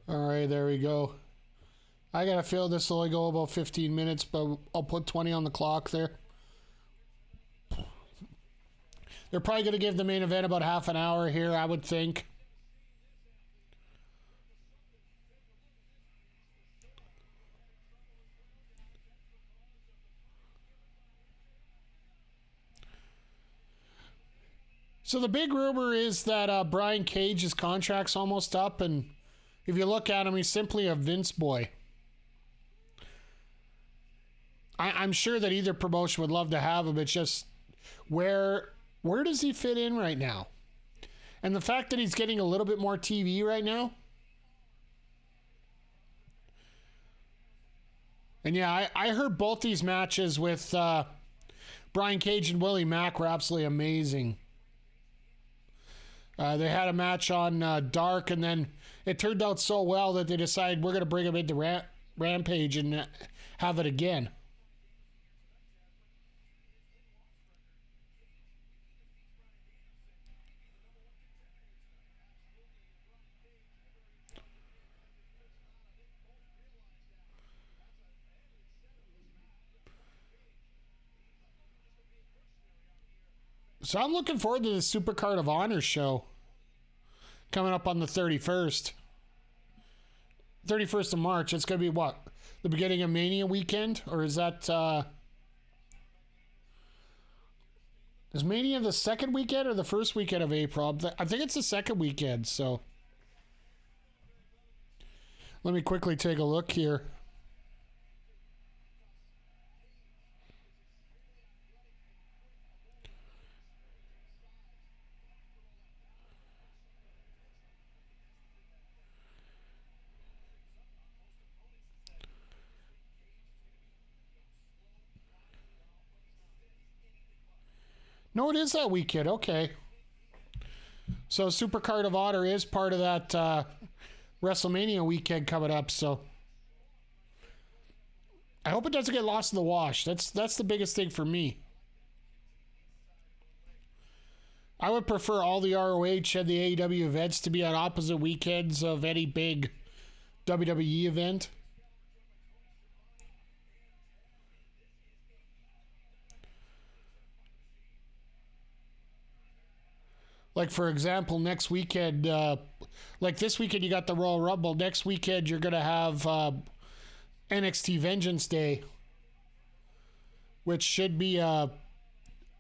All right, there we go. I got a feel this will only go about 15 minutes, but I'll put 20 on the clock there. They're probably going to give the main event about half an hour here, I would think. So the big rumor is that Brian Cage's contract's almost up, and if you look at him, he's simply a Vince boy. I'm sure that either promotion would love to have him. It's just where does he fit in right now? And the fact that he's getting a little bit more TV right now. And yeah, I heard both these matches with Brian Cage and Willie Mack were absolutely amazing. They had a match on Dark, and then it turned out so well that they decided we're going to bring him into Rampage and have it again. So I'm looking forward to the Supercard of Honor show coming up on the 31st. 31st of March. It's going to be what? The beginning of Mania weekend? Or is that... is Mania the second weekend or the first weekend of April? I think it's the second weekend, so... Let me quickly take a look here. No, it is that weekend. Okay. So Supercard of Honor is part of that WrestleMania weekend coming up. So I hope it doesn't get lost in the wash. That's the biggest thing for me. I would prefer all the ROH and the AEW events to be on opposite weekends of any big WWE event. Like, for example, next weekend, like this weekend you got the Royal Rumble. Next weekend you're going to have NXT Vengeance Day, which should be a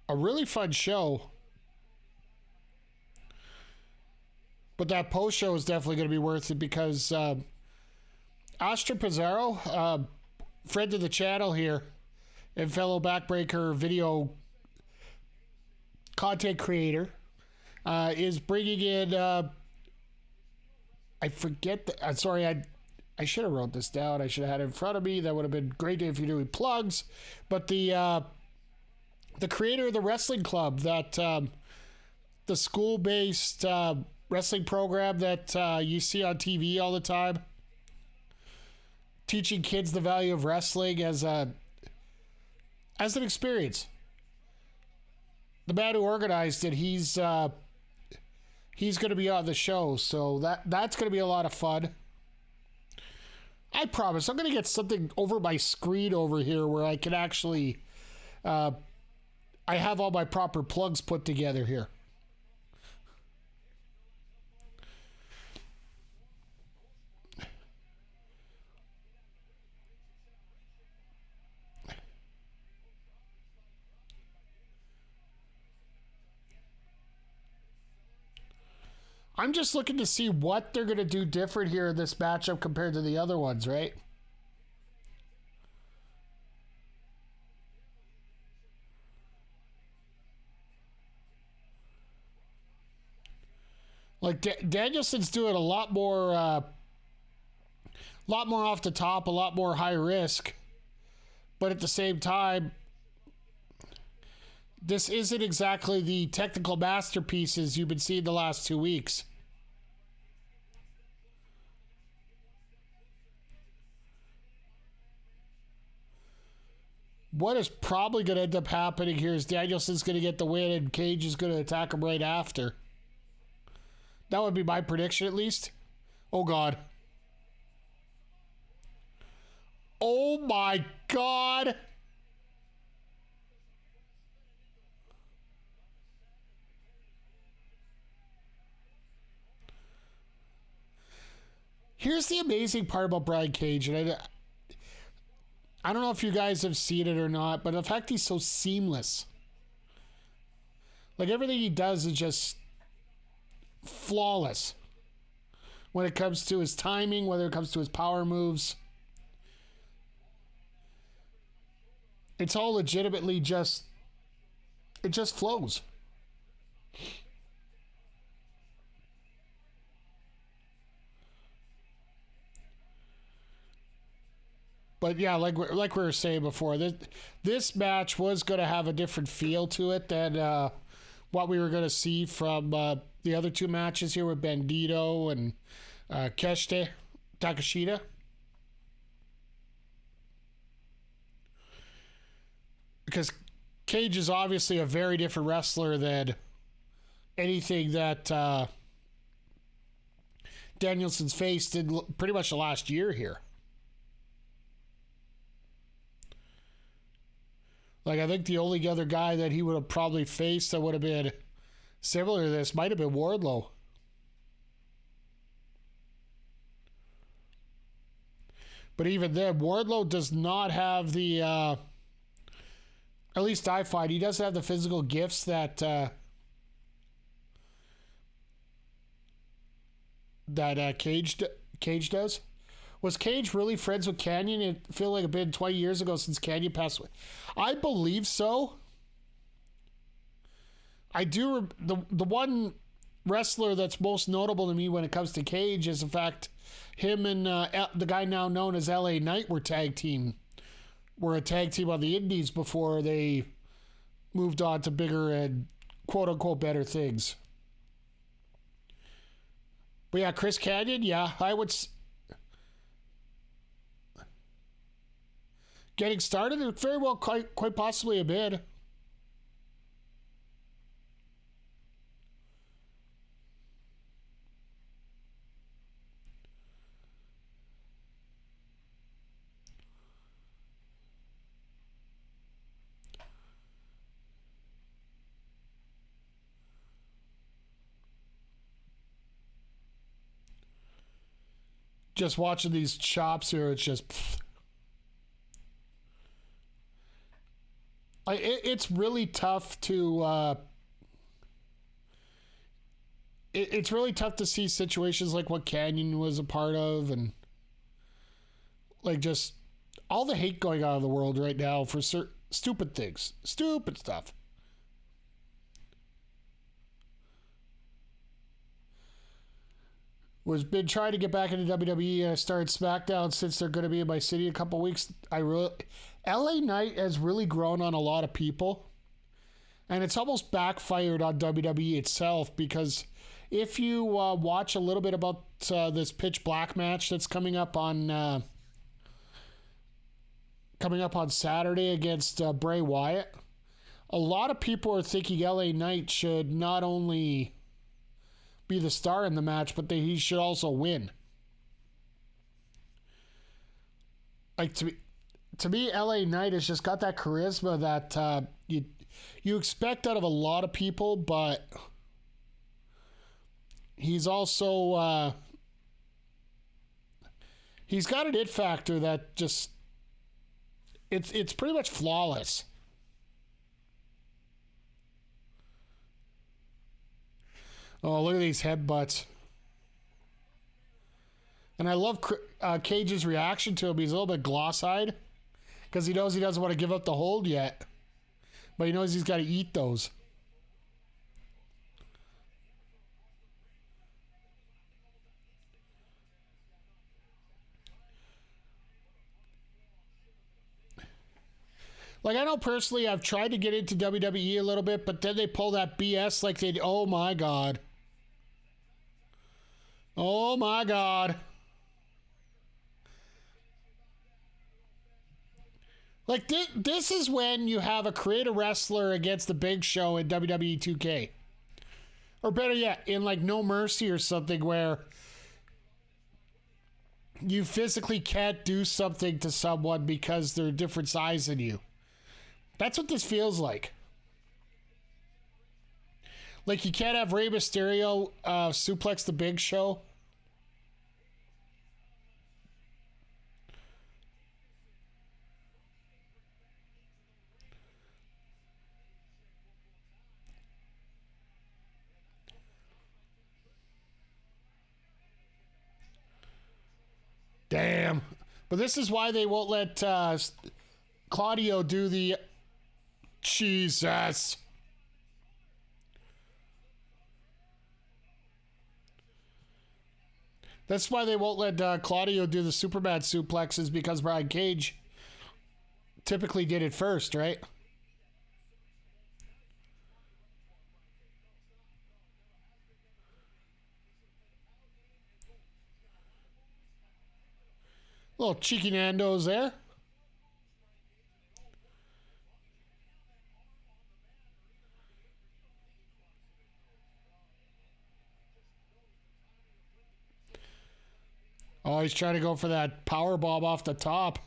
really fun show. But that post show is definitely going to be worth it because Astra Pizarro, friend of the channel here, and fellow Backbreaker video content creator, is bringing in, I forget, sorry, I should have wrote this down. I should have had it in front of me. That would have been great if you're doing plugs. But the creator of the wrestling club, that the school-based wrestling program that you see on TV all the time, teaching kids the value of wrestling as an experience. The man who organized it, he's going to be on the show, so that's going to be a lot of fun. I promise I'm going to get something over my screen over here where I can actually I have all my proper plugs put together here. I'm just looking to see what they're going to do different here in this matchup compared to the other ones, right? Like Danielson's doing a lot more off the top, a lot more high risk, but at the same time, this isn't exactly the technical masterpieces you've been seeing the last 2 weeks. What is probably going to end up happening here is Danielson's going to get the win and Cage is going to attack him right after. That would be my prediction, at least. Oh, God. Oh, my God. Here's the amazing part about Brian Cage, and I don't know if you guys have seen it or not, but the fact he's so seamless. Like, everything he does is just flawless. When it comes to his timing, whether it comes to his power moves. It's all legitimately just... it just flows. But yeah, like we were saying before, this match was going to have a different feel to it than what we were going to see from the other two matches here with Bandito and Keshite Takashita. Because Cage is obviously a very different wrestler than anything that Danielson's faced in pretty much the last year here. Like, I think the only other guy that he would have probably faced that would have been similar to this might have been Wardlow. But even then, Wardlow does not have the, at least I find, he doesn't have the physical gifts that Cage does. Was Cage really friends with Canyon? It feel like it's been 20 years ago since Canyon passed away. I believe so. I do. The one wrestler that's most notable to me when it comes to Cage is, in fact, him and the guy now known as LA Knight were a tag team on the Indies before they moved on to bigger and quote-unquote better things. But yeah, Chris Canyon, yeah, I would... Getting started, it very well quite possibly a bid. Just watching these chops here, it's just... It's really tough to it's really tough to see situations like what Canyon was a part of, and like just all the hate going on in the world right now for stupid things, stupid stuff. Was been trying to get back into WWE. I started SmackDown since they're going to be in my city in a couple weeks. LA Knight has really grown on a lot of people, and it's almost backfired on WWE itself, because if you watch a little bit about this Pitch Black match that's coming up on Saturday against Bray Wyatt, a lot of people are thinking LA Knight should not only be the star in the match, but that he should also win. Like, to me, LA Knight has just got that charisma that you expect out of a lot of people, but he's also he's got an it factor that just it's pretty much flawless. Oh, look at these headbutts. And I love Cage's reaction to him. He's a little bit gloss-eyed because he knows he doesn't want to give up the hold yet. But he knows he's got to eat those. Like, I know personally I've tried to get into WWE a little bit, but then they pull that BS like they... Oh, my God. Oh, my God. Like, this is when you have a creative wrestler against the Big Show in WWE 2K. Or better yet, in, like, No Mercy or something where you physically can't do something to someone because they're a different size than you. That's what this feels like. Like, you can't have Rey Mysterio suplex the Big Show. Damn. But this is why they won't let Claudio do the... Jesus. That's why they won't let Claudio do the Superman suplexes, because Brian Cage typically did it first, right? Little cheeky Nando's there. Oh, he's trying to go for that power bomb off the top.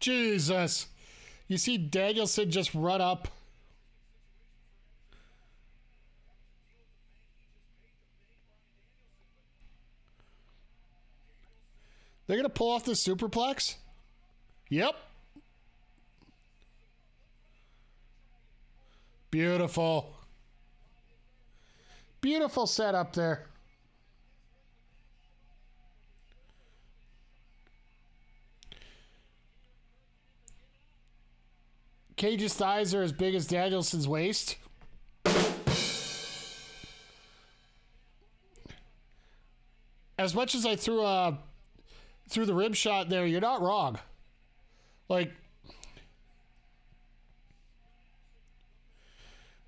Jesus. You see Danielson just run up. They're going to pull off the superplex? Yep. Beautiful. Beautiful setup there. Cage's thighs are as big as Danielson's waist. As much as I threw the rib shot there, you're not wrong. Like,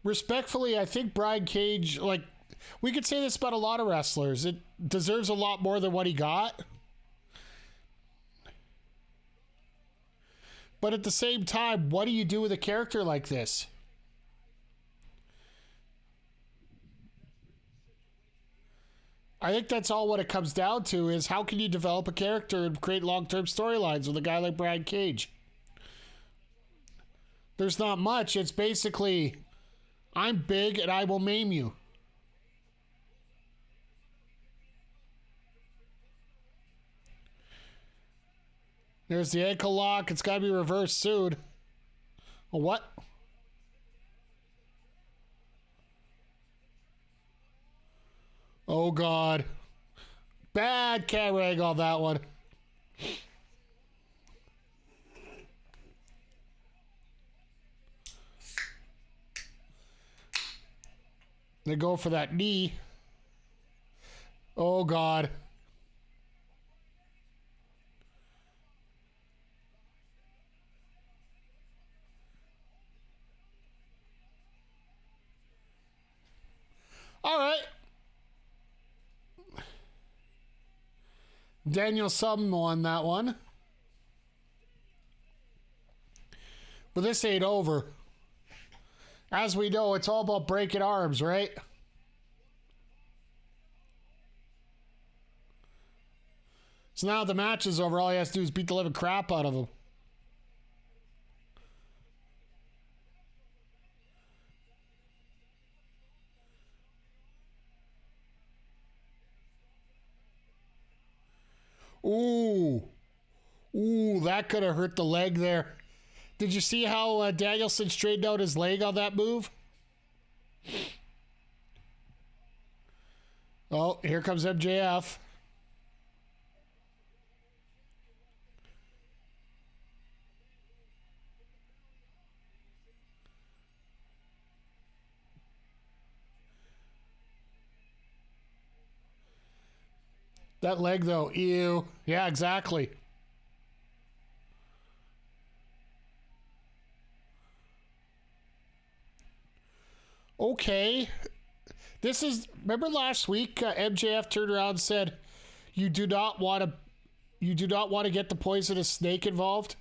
respectfully, I think Brian Cage, like, we could say this about a lot of wrestlers. It deserves a lot more than what he got. But at the same time, what do you do with a character like this? I think that's all what it comes down to is how can you develop a character and create long-term storylines with a guy like Brian Cage? There's not much. It's basically, I'm big and I will maim you. There's the ankle lock. It's got to be reversed soon. What? Oh, God. Bad camera angle on that one. They go for that knee. Oh, God. All right. Danielson won that one. But this ain't over. As we know, it's all about breaking arms, right? So now the match is over. All he has to do is beat the living crap out of him. Ooh. Ooh, that could have hurt the leg there. Did you see how Danielson straightened out his leg on that move? Oh, here comes MJF. That leg, though, ew. Yeah, exactly. Okay. This is, remember last week, MJF turned around and said, you do not want to get the poisonous snake involved?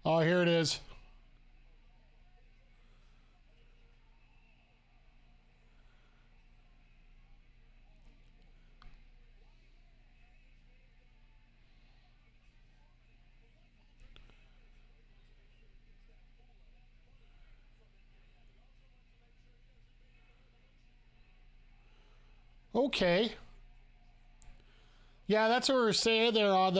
Oh, here it is. Okay. Yeah, that's what we were saying there on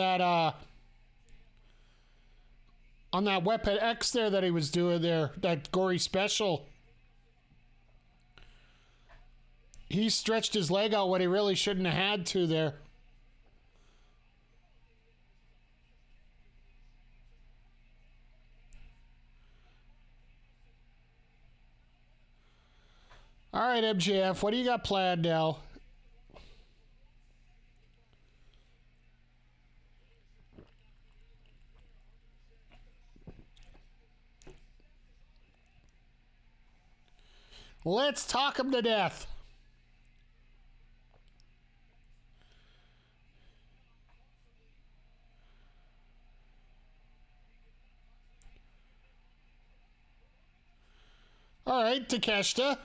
that Weapon X there that he was doing there, that gory special. He stretched his leg out when he really shouldn't have had to there. All right, MJF, what do you got planned now? Let's talk him to death. All right, Takeshita.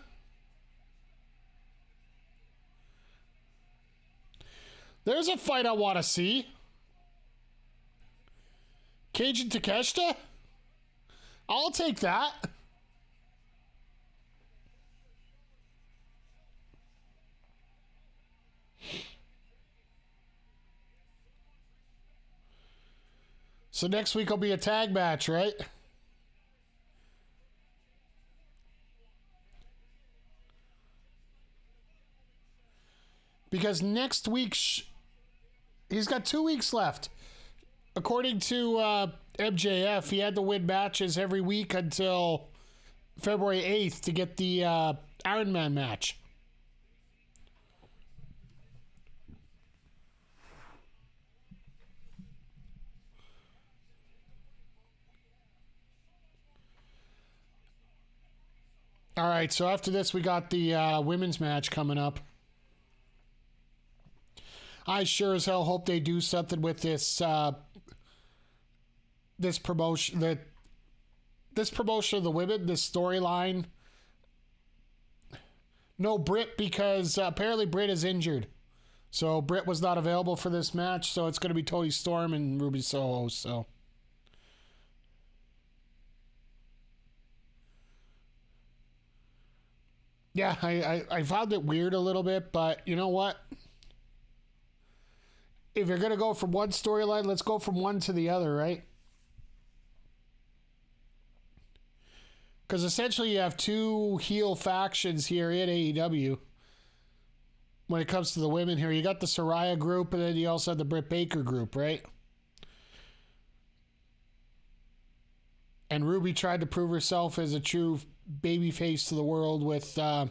There's a fight I want to see. Cage and Takeshita? I'll take that. So next week will be a tag match, right? Because next week, he's got 2 weeks left. According to MJF, he had to win matches every week until February 8th to get the Iron Man match. All right, so after this, we got the women's match coming up. I sure as hell hope they do something with this this promotion of the women, this storyline. No Britt, because apparently Britt is injured. So Britt was not available for this match, so it's going to be Toni Storm and Ruby Soho, so... Yeah, I found it weird a little bit, but you know what? If you're going to go from one storyline, let's go from one to the other, right? Because essentially you have two heel factions here in AEW when it comes to the women here. You got the Saraya group, and then you also have the Britt Baker group, right? And Ruby tried to prove herself as a true babyface to the world with her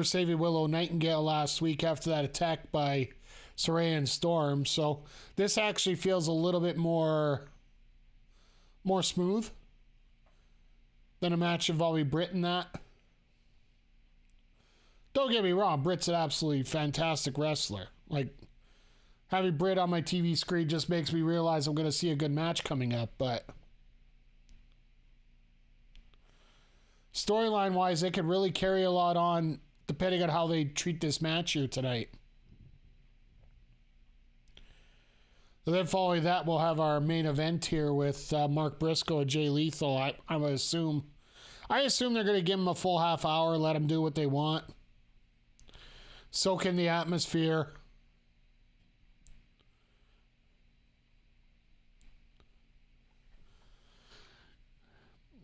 saving Willow Nightingale last week after that attack by Saraya and Storm. So this actually feels a little bit more smooth than a match involving Britt and that. Don't get me wrong, Britt's an absolutely fantastic wrestler. Like, having Britt on my TV screen just makes me realize I'm going to see a good match coming up, but storyline wise, they could really carry a lot on depending on how they treat this match here tonight. And then following that, we'll have our main event here with Mark Briscoe and Jay Lethal. I would assume they're going to give him a full half hour, let him do what they want, soak in the atmosphere.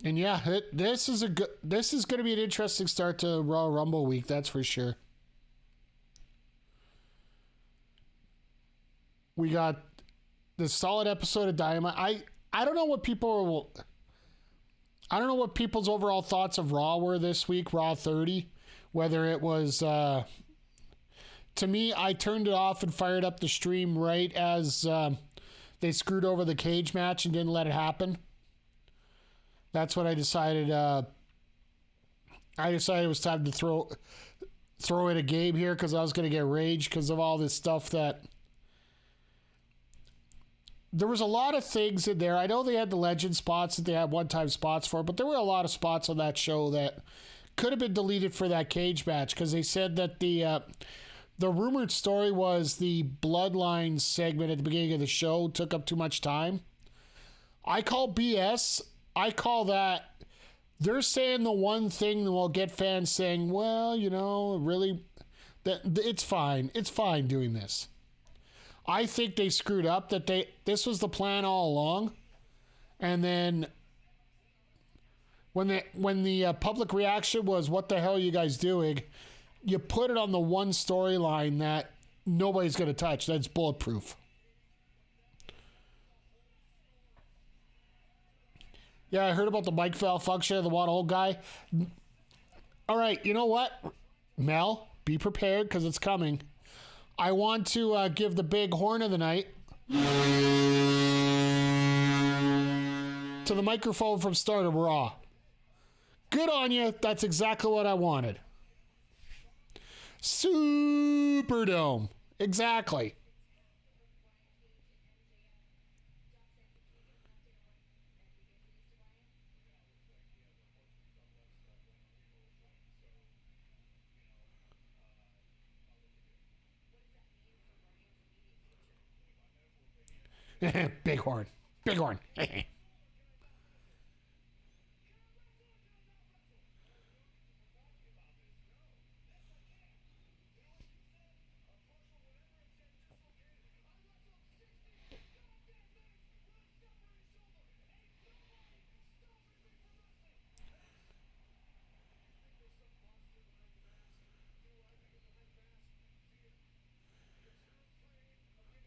And yeah, this is going to be an interesting start to Royal Rumble week, that's for sure. We got this solid episode of Dynamite. I don't know what people's overall thoughts of Raw were this week, Raw 30. Whether it was to me, I turned it off and fired up the stream right as they screwed over the cage match and didn't let it happen. That's what I decided. I decided it was time to throw in a game here because I was going to get rage because of all this stuff that... There was a lot of things in there. I know they had the legend spots that they had one-time spots for, but there were a lot of spots on that show that could have been deleted for that cage match because they said that the rumored story was the Bloodline segment at the beginning of the show took up too much time. I call BS. I call that they're saying the one thing that will get fans saying, well, you know, really, that it's fine. It's fine doing this. I think they screwed up, that this was the plan all along. And then when the public reaction was, what the hell are you guys doing? You put it on the one storyline that nobody's going to touch. That's bulletproof. Yeah, I heard about the mic malfunction of the one old guy. All right, you know what? Mel, be prepared because it's coming. I want to give the big horn of the night to the microphone from Stardom Raw. Good on you. That's exactly what I wanted. Superdome. Exactly. Big horn. Big horn.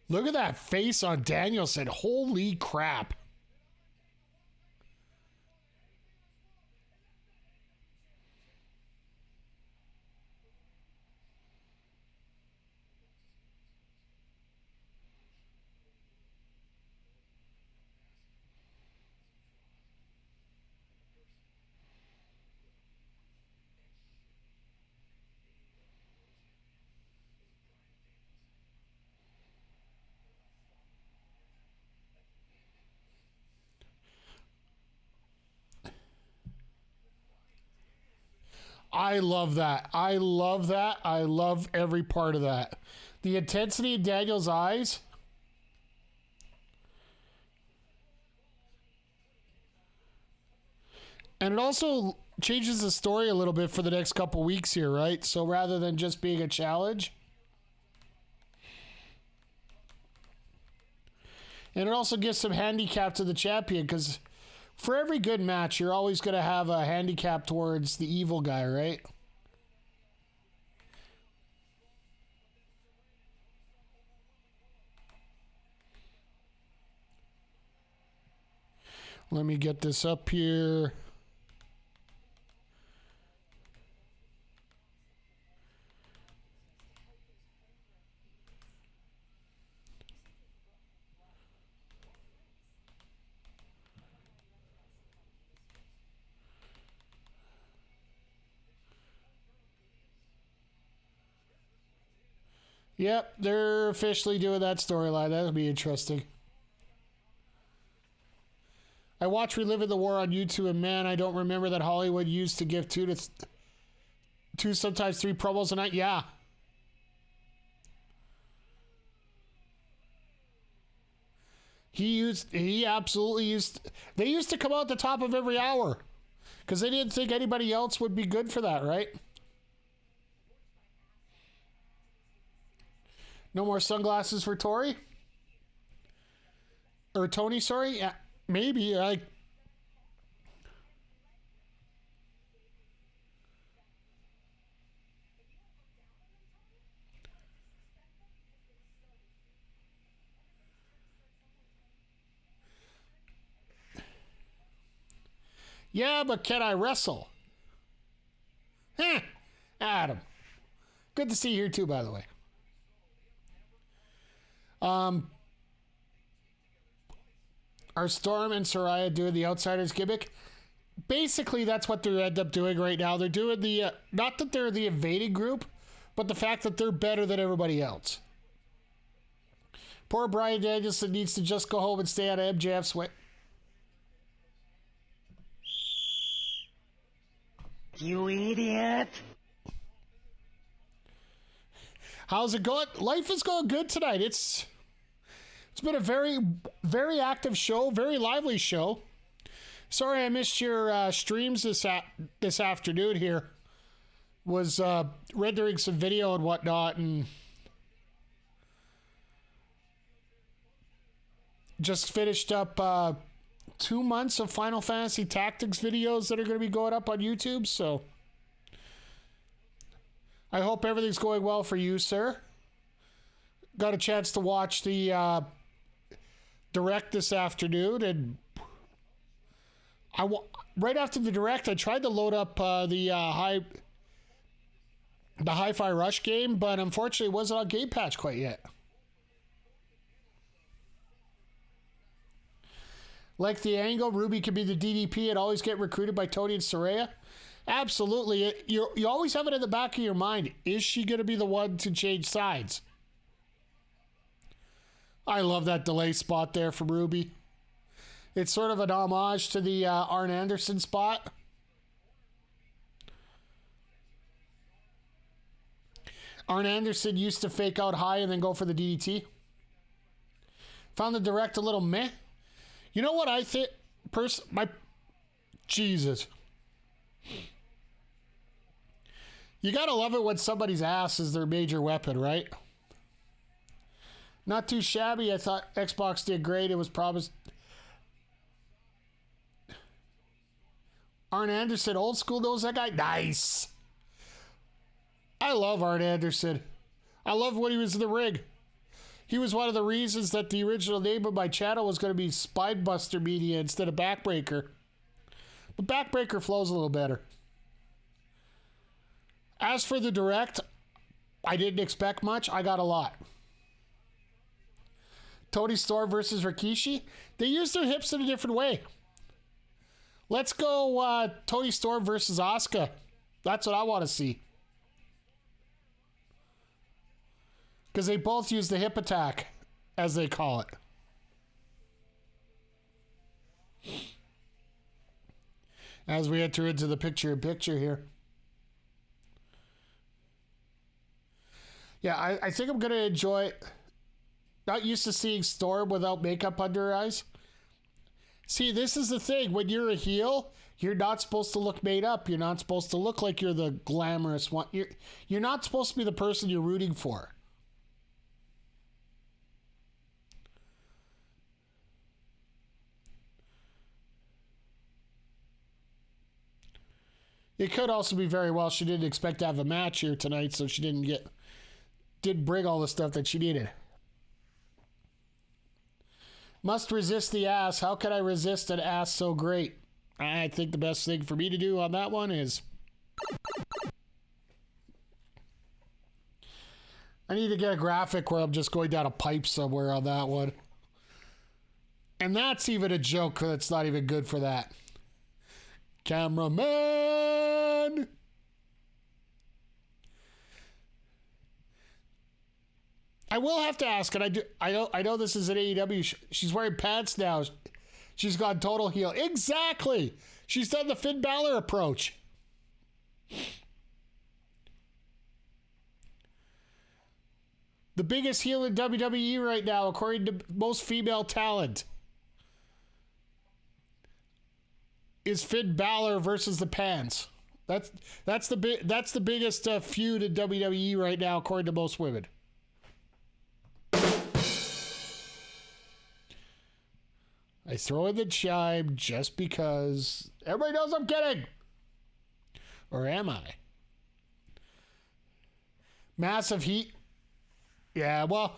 Look at that face on Danielson. Holy crap. I love that. I love that. I love every part of that. The intensity in Daniel's eyes. And it also changes the story a little bit for the next couple weeks here, right? So rather than just being a challenge. And it also gives some handicap to the champion because for every good match, you're always going to have a handicap towards the evil guy, right? Let me get this up here. Yep, they're officially doing that storyline. That'll be interesting. I watched Reliving the War on YouTube, and man, I don't remember that Hollywood used to give two, sometimes three promos a night. Yeah. He absolutely used, they used to come out the top of every hour because they didn't think anybody else would be good for that, right? No more sunglasses for Tori? Or Tony, sorry? Yeah, maybe. Yeah, but can I wrestle? Adam. Good to see you here too, by the way. Are Storm and Saraya doing the Outsiders gimmick? Basically, that's what they end up doing right now. They're doing the, not that they're the invading group, but the fact that they're better than everybody else. Poor Bryan Danielson needs to just go home and stay out of MJF's way. You idiot! How's it going? Life is going good tonight. It's been a very, very active show, very lively show. Sorry I missed your streams this afternoon here. Was rendering some video and whatnot, and just finished up 2 months of Final Fantasy Tactics videos that are going to be going up on YouTube, so I hope everything's going well for you, sir. Got a chance to watch the direct this afternoon, and right after the direct, I tried to load up the the Hi-Fi Rush game, but unfortunately it wasn't on Game Patch quite yet. Like the angle, Ruby could be the DDP and always get recruited by Toni and Saraya. Absolutely. You always have it in the back of your mind. Is she going to be the one to change sides? I love that delay spot there from Ruby. It's sort of an homage to the Arn Anderson spot. Arn Anderson used to fake out high and then go for the DDT. Found the direct a little meh. You know what I think? Jesus. You gotta love it when somebody's ass is their major weapon, right? Not too shabby. I thought Xbox did great. It was promised. Arn Anderson, old school knows that guy. Nice. I love Arn Anderson. I love when he was in the ring. He was one of the reasons that the original name of my channel was going to be Spinebuster Media instead of Backbreaker. But Backbreaker flows a little better. As for the direct, I didn't expect much. I got a lot. Toni Storm versus Rikishi. They used their hips in a different way. Let's go Toni Storm versus Asuka. That's what I want to see. Because they both use the hip attack, as they call it. As we enter into the picture-in-picture here. Yeah, I think I'm going to enjoy it. Not used to seeing Storm without makeup under her eyes. See, this is the thing. When you're a heel, you're not supposed to look made up. You're not supposed to look like you're the glamorous one. You're not supposed to be the person you're rooting for. It could also be very well she didn't expect to have a match here tonight, so she didn't bring all the stuff that she needed. Must resist the ass. How can I resist an ass so great? I think the best thing for me to do on that one is I need to get a graphic where I'm just going down a pipe somewhere on that one. And that's even a joke that's not even good for that. Cameraman! I will have to ask, and I know this is an AEW. She's wearing pants now. She's gone total heel. Exactly. She's done the Finn Balor approach. The biggest heel in WWE right now, according to most female talent, is Finn Balor versus the Pants. That's the biggest feud in WWE right now, according to most women. I throw in the chime just because everybody knows I'm kidding. Or am I? Massive heat. Yeah, well.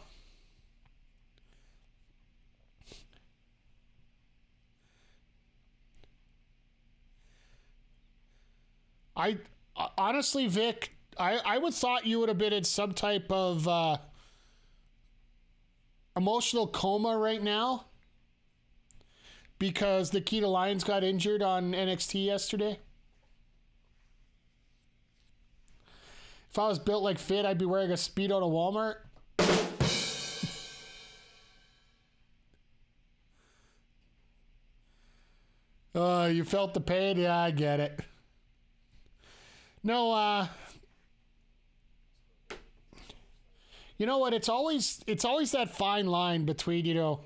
I honestly, Vic, I would thought you would have been in some type of emotional coma right now. Because Nikita Lyons got injured on NXT yesterday. If I was built like Finn, I'd be wearing a Speedo to Walmart. Oh, you felt the pain? Yeah, I get it. No, you know what? It's always that fine line between,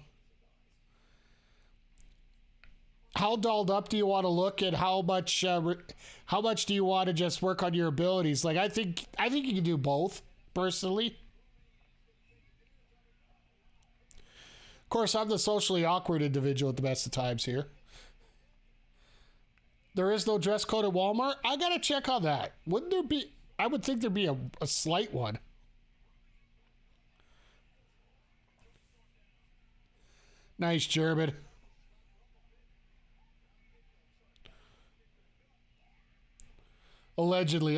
how dolled up do you want to look, and how much do you want to just work on your abilities? Like I think you can do both, personally. Of course, I'm the socially awkward individual at the best of times here. There is no dress code at Walmart. I gotta check on that. Wouldn't there be? I would think there'd be a slight one. Nice German. Allegedly.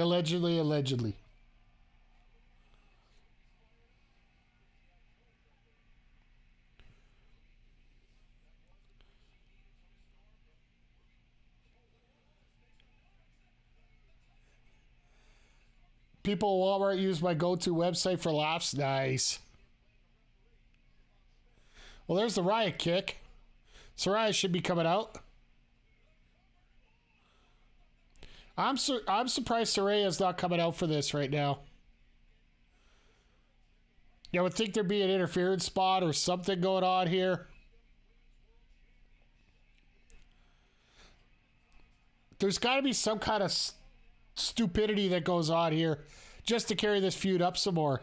People at Walmart use my go-to website for laughs. Nice. Well, there's the Riot kick. Saraya should be coming out. I'm surprised Saraya's not coming out for this right now. I would think there'd be an interference spot or something going on here. There's got to be some kind of stupidity that goes on here just to carry this feud up some more.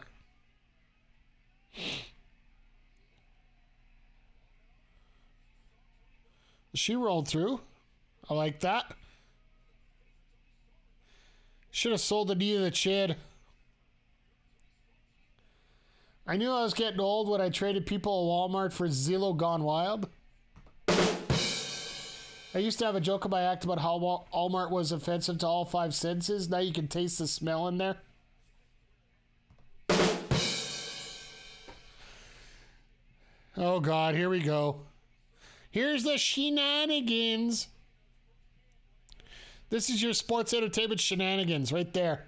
She rolled through. I like that. Should have sold the knee to the chin. I knew I was getting old when I traded people at Walmart for Zillow Gone Wild. I used to have a joke in my act about how Walmart was offensive to all five senses. Now you can taste the smell in there. Oh, God, here we go. Here's the shenanigans. This is your sports entertainment shenanigans right there.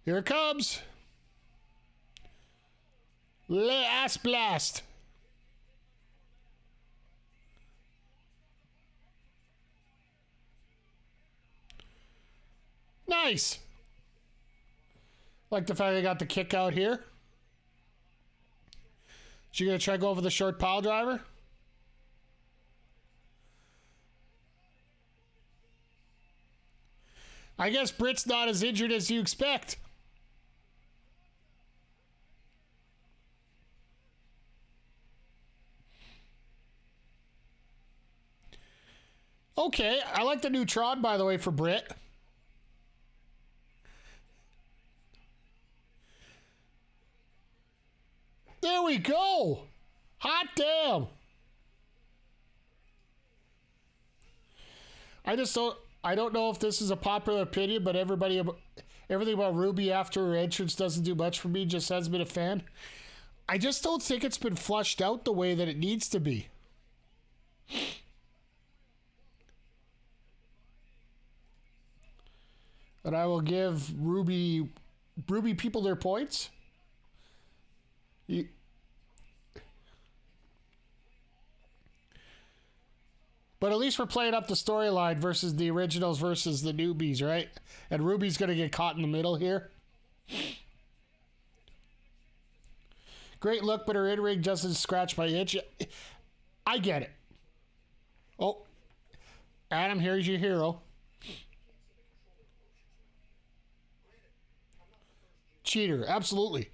Here it comes. Ass blast. Nice. Like the fact I got the kick out here. She gonna try to go over the short pile driver? I guess Britt's not as injured as you expect. Okay, I like the new Tron, by the way, for Britt. There we go. Hot damn. I don't know if this is a popular opinion, but everything about Ruby after her entrance doesn't do much for me, just hasn't been a fan. I just don't think it's been flushed out the way that it needs to be. But I will give Ruby people their points. But at least we're playing up the storyline versus the originals versus the newbies, right? And Ruby's going to get caught in the middle here. Great look, but her in-ring doesn't scratch my itch. I get it. Oh, Adam, here's your hero. Cheater, absolutely.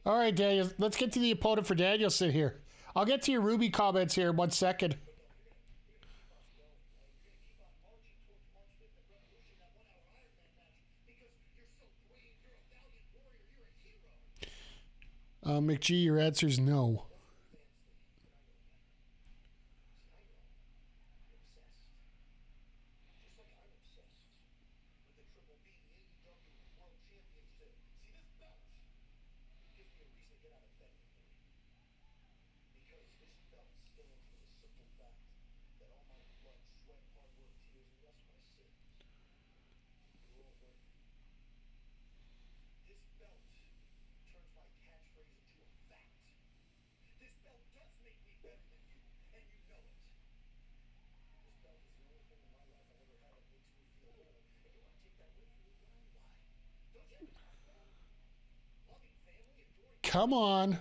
All right, Daniel, let's get to the opponent for Danielson here. I'll get to your Ruby comments here in 1 second. McGee, your answer is no. Come on.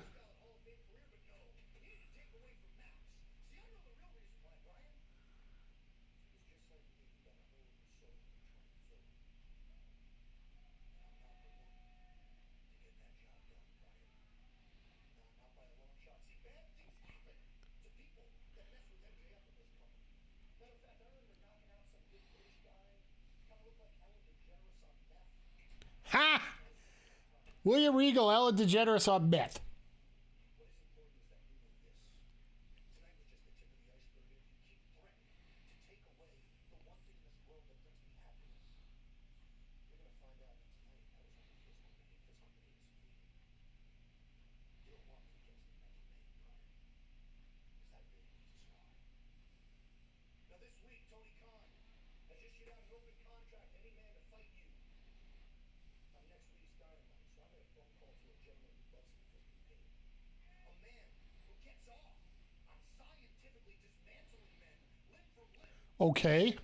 Ha! William Regal, Ellen DeGeneres on meth. Okay.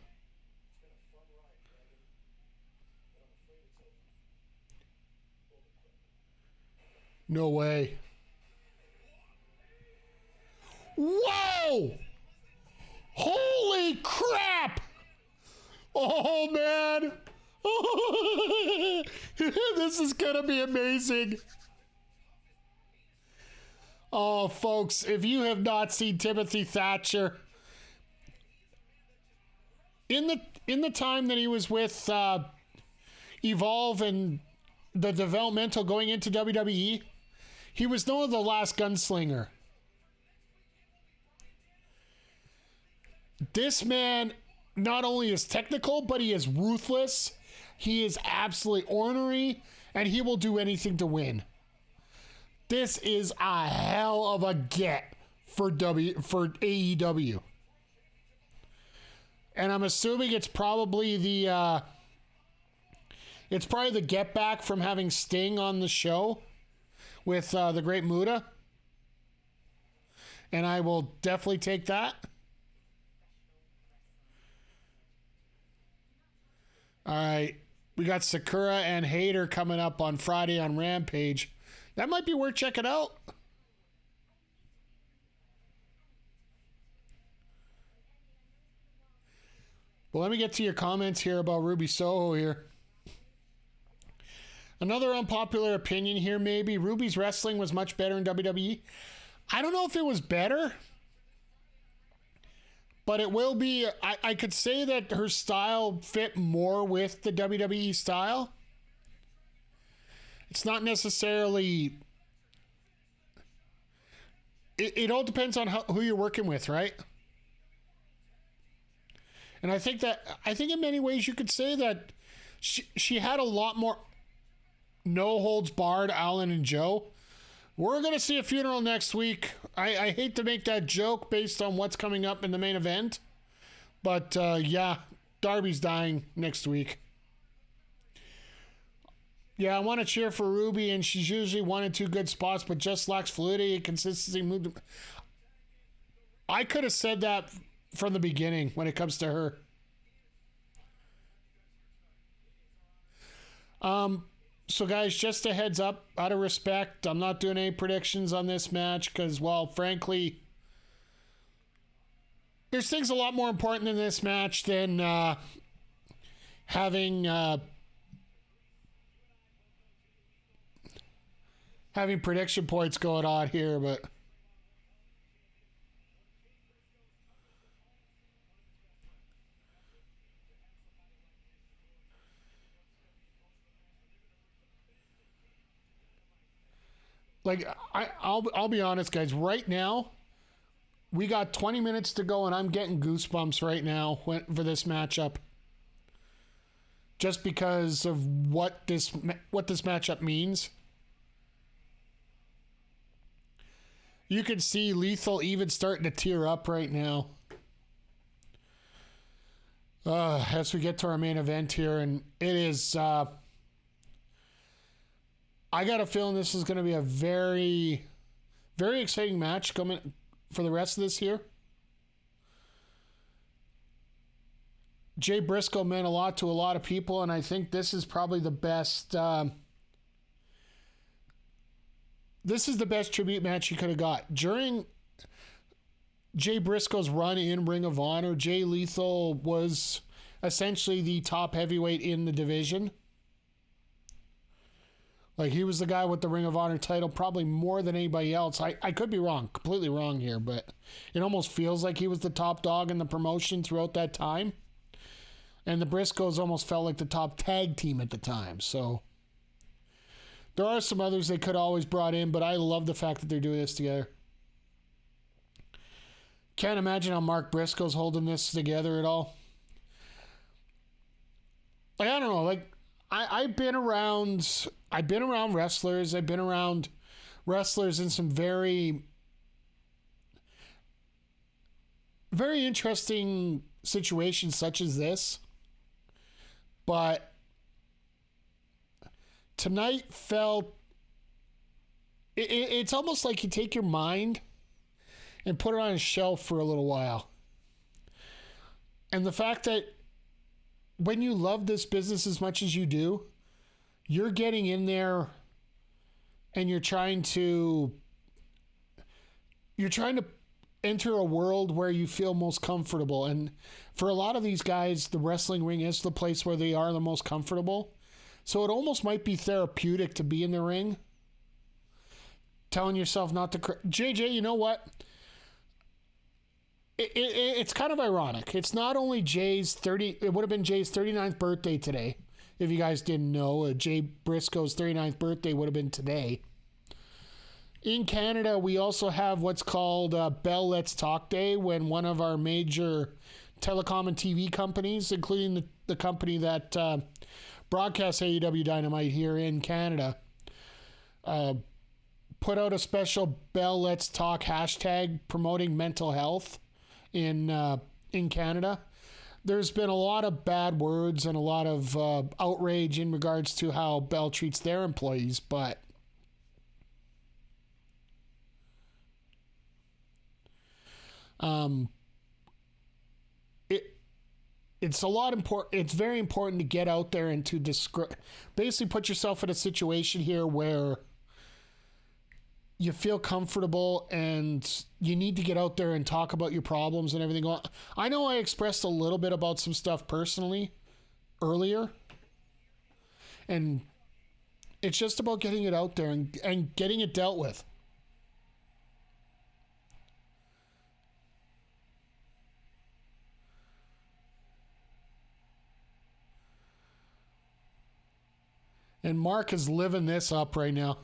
No way. Whoa! Holy crap! Oh, man. This is going to be amazing. Oh, folks, if you have not seen Timothy Thatcher, in the time that he was with Evolve and the developmental going into WWE, he was known as the last gunslinger. This man not only is technical, but he is ruthless. He is absolutely ornery, and he will do anything to win. This is a hell of a get for AEW. And I'm assuming it's probably the get back from having Sting on the show with the Great Muta. And I will definitely take that. All right. We got Sakura and Hayter coming up on Friday on Rampage. That might be worth checking out. Well, let me get to your comments here about Ruby Soho here. Another unpopular opinion here, maybe. Ruby's wrestling was much better in WWE. I don't know if it was better, but it will be. I could say that her style fit more with the WWE style. It's not necessarily... It all depends on who you're working with, right? And I think in many ways you could say that she had a lot more no holds barred Allin and Joe. We're going to see a funeral next week. I hate to make that joke based on what's coming up in the main event. But yeah, Darby's dying next week. Yeah, I want to cheer for Ruby, and she's usually one and two good spots, but just lacks fluidity and consistency. I could have said that from the beginning when it comes to her. So guys, just a heads up, out of respect, I'm not doing any predictions on this match because, well, frankly, there's things a lot more important in this match than having prediction points going on here, but like I'll be honest, guys. Right now, we got 20 minutes to go, and I'm getting goosebumps right now for this matchup, just because of what this matchup means. You can see Lethal even starting to tear up right now. As we get to our main event here, and it is... I got a feeling this is going to be a very, very exciting match coming for the rest of this year. Jay Briscoe meant a lot to a lot of people, and I think this is probably the best... this is the best tribute match he could have got. During Jay Briscoe's run in Ring of Honor, Jay Lethal was essentially the top heavyweight in the division. Like, he was the guy with the Ring of Honor title probably more than anybody else. I could be wrong, completely wrong here, but it almost feels like he was the top dog in the promotion throughout that time. And the Briscoes almost felt like the top tag team at the time, so... There are some others they could always brought in, but I love the fact that they're doing this together. Can't imagine how Mark Briscoe's holding this together at all. Like, I don't know. Like, I've been around wrestlers. I've been around wrestlers in some very, very interesting situations such as this. But tonight felt... It's almost like you take your mind and put it on a shelf for a little while. And the fact that when you love this business as much as you do, you're getting in there and you're trying to enter a world where you feel most comfortable. And for a lot of these guys, the wrestling ring is the place where they are the most comfortable. So it almost might be therapeutic to be in the ring, telling yourself not to... JJ, you know what? It's kind of ironic. It's not only Jay's 30... It would have been Jay's 39th birthday today. If you guys didn't know, Jay Briscoe's 39th birthday would have been today. In Canada, we also have what's called Bell Let's Talk Day, when one of our major telecom and TV companies, including the company that broadcasts AEW Dynamite here in Canada, put out a special Bell Let's Talk hashtag promoting mental health in Canada. There's been a lot of bad words and a lot of outrage in regards to how Bell treats their employees, but it's a lot important. It's very important to get out there and to basically put yourself in a situation here where you feel comfortable and you need to get out there and talk about your problems and everything. I know I expressed a little bit about some stuff personally earlier, and it's just about getting it out there and getting it dealt with. And Mark is living this up right now.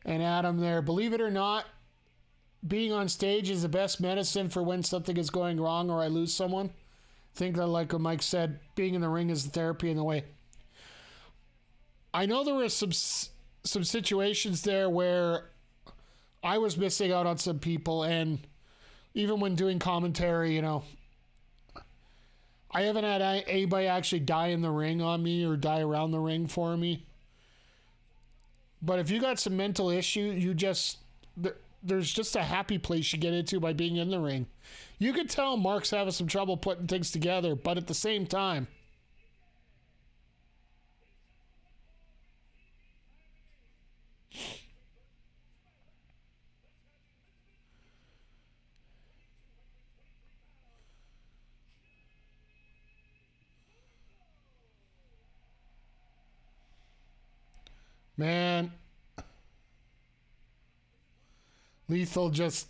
And Adam there, believe it or not, being on stage is the best medicine for when something is going wrong or I lose someone. Think that, like what Mike said, being in the ring is the therapy in the way. I know there were some situations there where I was missing out on some people, and even when doing commentary, you know, I haven't had anybody actually die in the ring on me or die around the ring for me. But if you got some mental issue, there's just a happy place you get into by being in the ring. You could tell Mark's having some trouble putting things together, but at the same time, man, Lethal just,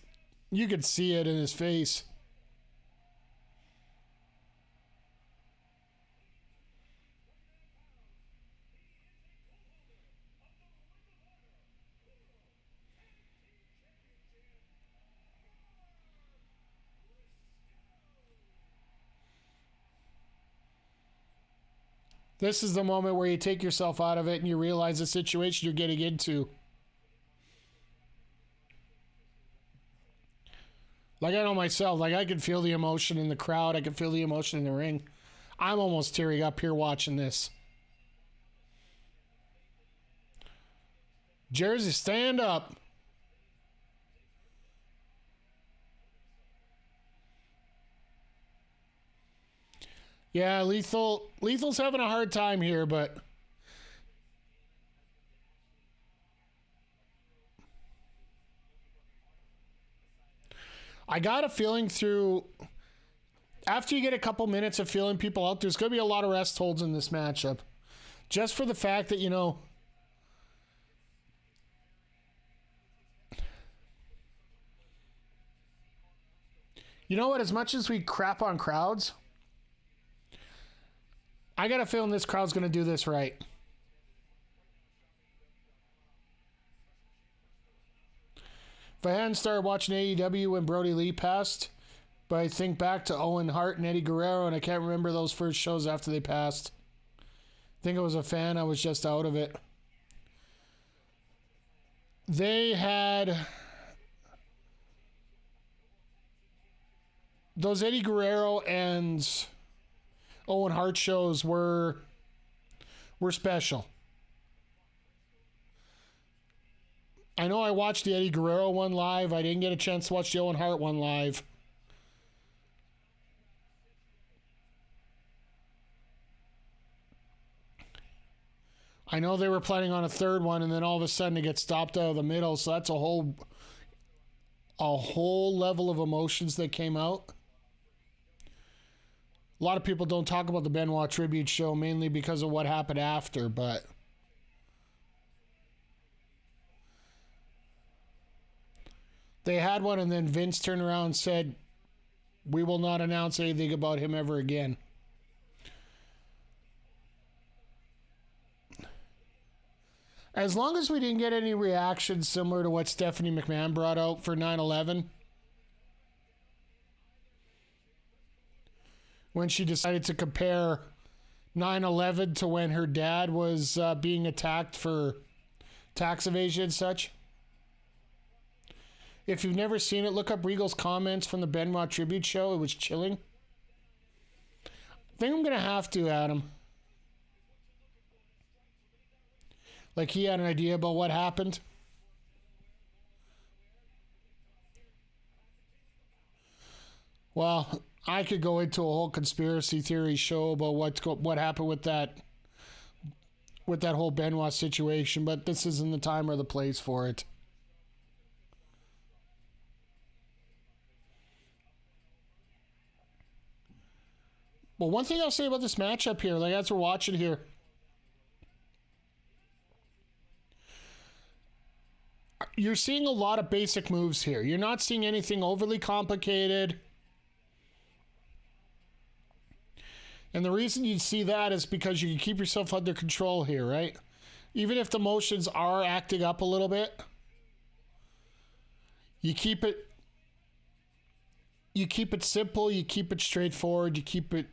you could see it in his face. This is the moment where you take yourself out of it and you realize the situation you're getting into. Like, I know myself, like, I can feel the emotion in the crowd. I can feel the emotion in the ring. I'm almost tearing up here watching this. Jersey, stand up. Yeah, Lethal's having a hard time here, but I got a feeling after you get a couple minutes of feeling people out, there's going to be a lot of rest holds in this matchup. Just for the fact that, you know, You know what? As much as we crap on crowds, I got a feeling this crowd's going to do this right. If I hadn't started watching AEW when Brody Lee passed, but I think back to Owen Hart and Eddie Guerrero, and I can't remember those first shows after they passed. I think I was a fan. I was just out of it. They had... Those Eddie Guerrero and Owen Hart shows were special. I know I watched the Eddie Guerrero one live. I didn't get a chance to watch the Owen Hart one live. I know they were planning on a third one, and then all of a sudden it gets stopped out of the middle. So that's a whole level of emotions that came out. A lot of people don't talk about the Benoit tribute show mainly because of what happened after, but they had one, and then Vince turned around and said, "We will not announce anything about him ever again." As long as we didn't get any reactions similar to what Stephanie McMahon brought out for 9/11, when she decided to compare 9/11 to when her dad was being attacked for tax evasion and such. If you've never seen it, look up Regal's comments from the Benoit tribute show. It was chilling. I think I'm going to have to, Adam. Like, he had an idea about what happened. Well, I could go into a whole conspiracy theory show about what happened with that whole Benoit situation, but this isn't the time or the place for it. Well, one thing I'll say about this matchup here, like as we're watching here, you're seeing a lot of basic moves here. You're not seeing anything overly complicated. And the reason you see that is because you can keep yourself under control here, right? Even if the motions are acting up a little bit, you keep it simple, you keep it straightforward, you keep it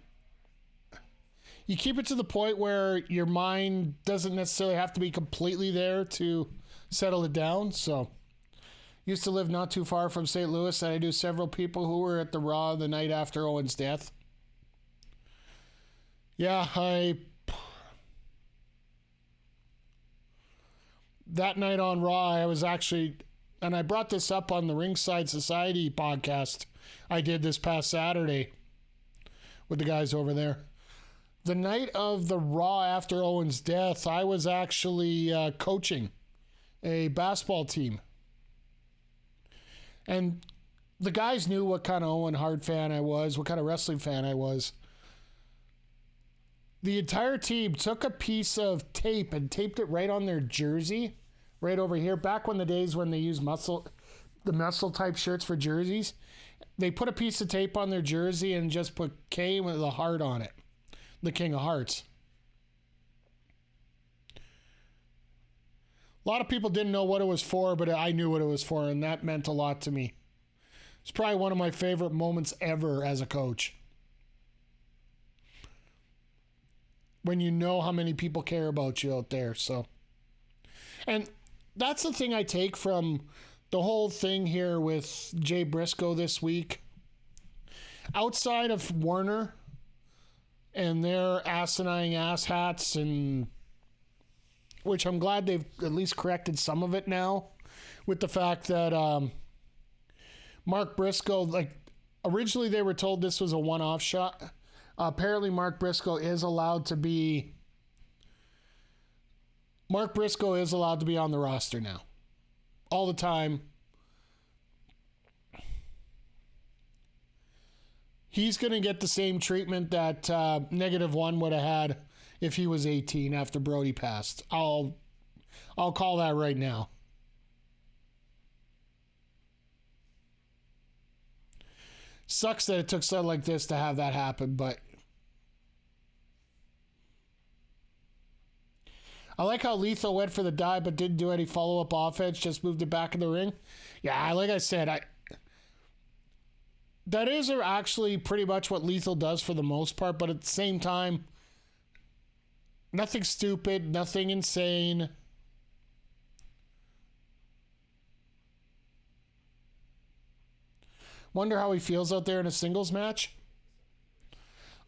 to the point where your mind doesn't necessarily have to be completely there to settle it down. So, used to live not too far from St. Louis, and I knew several people who were at the Raw the night after Owen's death. Yeah, that night on Raw, I was actually, and I brought this up on the Ringside Society podcast I did this past Saturday with the guys over there. The night of the Raw after Owen's death, I was actually coaching a basketball team. And the guys knew what kind of Owen Hart fan I was, what kind of wrestling fan I was. The entire team took a piece of tape and taped it right on their jersey, right over here. Back when the days when they used the muscle type shirts for jerseys, they put a piece of tape on their jersey and just put K with a heart on it. The King of Hearts. A lot of people didn't know what it was for, but I knew what it was for, and that meant a lot to me. It's probably one of my favorite moments ever as a coach. When you know how many people care about you out there, so. And that's the thing I take from the whole thing here with Jay Briscoe this week. Outside of Warner and their asinine asshats, and which I'm glad they've at least corrected some of it now, with the fact that Mark Briscoe, like, originally they were told this was a one-off shot. Apparently Mark Briscoe is allowed to be on the roster now. All the time. He's going to get the same treatment that -1 would have had if he was 18 after Brody passed. I'll call that right now. Sucks that it took something like this to have that happen, but I like how Lethal went for the dive but didn't do any follow-up offense, just moved it back in the ring. Yeah, like I said, that is actually pretty much what Lethal does for the most part, but at the same time, nothing stupid, nothing insane. Wonder how he feels out there in a singles match.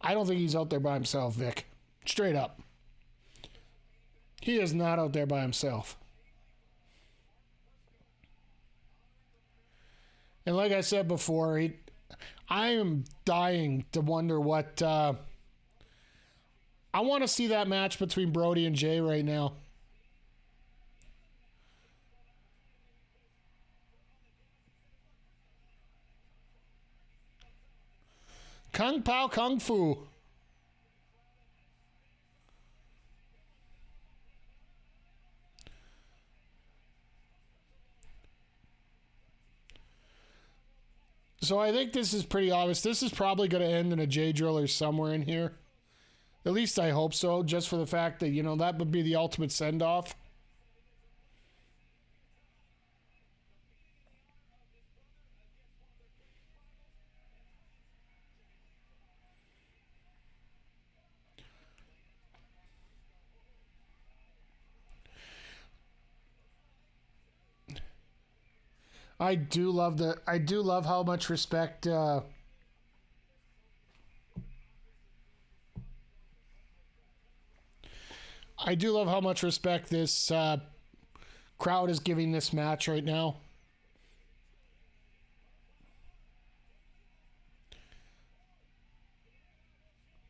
I don't think he's out there by himself, Vic. Straight up. He is not out there by himself. And like I said before, I am dying to wonder what... I want to see that match between Brody and Jay right now. Kung Pao Kung Fu. So I think this is pretty obvious. This is probably going to end in a J Driller somewhere in here. At least I hope so, just for the fact that, that would be the ultimate send-off. I do love how much respect I do love how much respect this crowd is giving this match right now.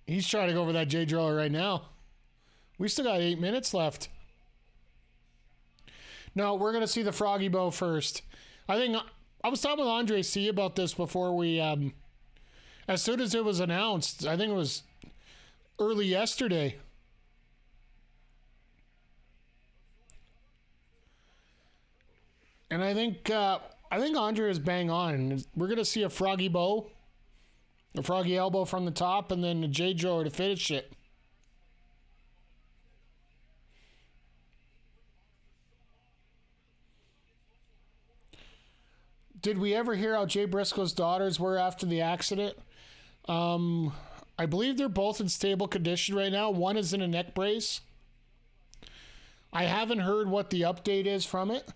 He's trying to go over that J Driller right now. We still got 8 minutes left. No, we're going to see the Froggy Bow first. I was talking with Andre C about this before we, as soon as it was announced, I think it was early yesterday. And I think Andre is bang on. We're going to see a Froggy Bow, a Froggy Elbow from the top, and then a J Driller to finish it. Did we ever hear how Jay Briscoe's daughters were after the accident? I believe they're both in stable condition right now. One is in a neck brace. I haven't heard what the update is from it.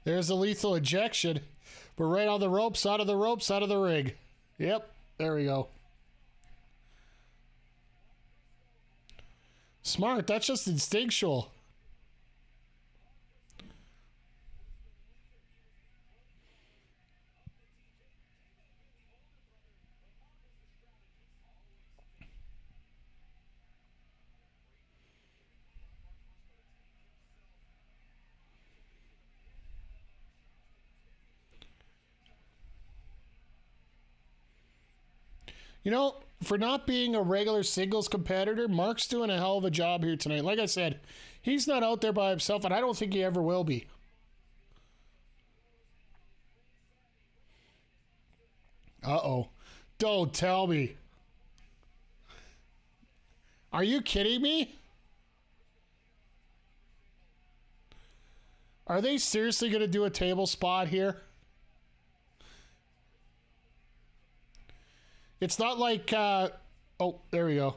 There's a lethal ejection. We're right on the ropes, out of the ropes, out of the ring. Yep, there we go. Smart, that's just instinctual. For not being a regular singles competitor, Mark's doing a hell of a job here tonight. Like I said, he's not out there by himself, and I don't think he ever will be. Uh-oh. Don't tell me. Are you kidding me? Are they seriously going to do a table spot here? It's not like, oh, there we go.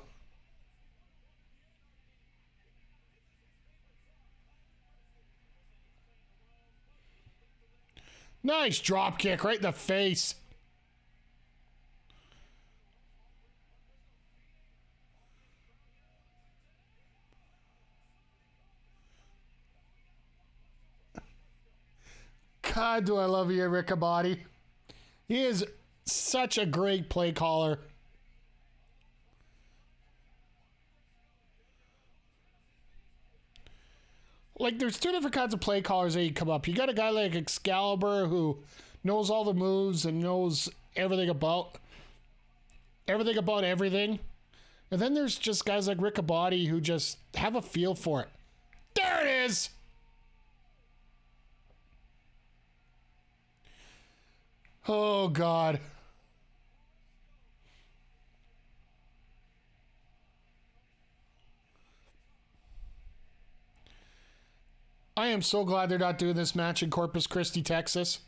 Nice drop kick right in the face. God, do I love you, Riccaboni. He is such a great play caller. Like, there's two different kinds of play callers that you come up. You got a guy like Excalibur who knows all the moves and knows everything about everything. And then there's just guys like Riccaboni who just have a feel for it. There it is! Oh, God. I am so glad they're not doing this match in Corpus Christi, Texas.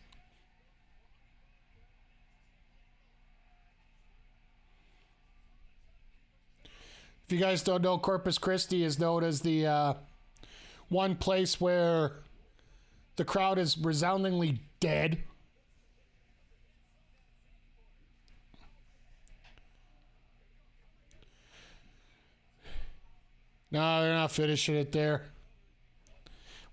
If you guys don't know, Corpus Christi is known as the one place where the crowd is resoundingly dead. No, they're not finishing it there.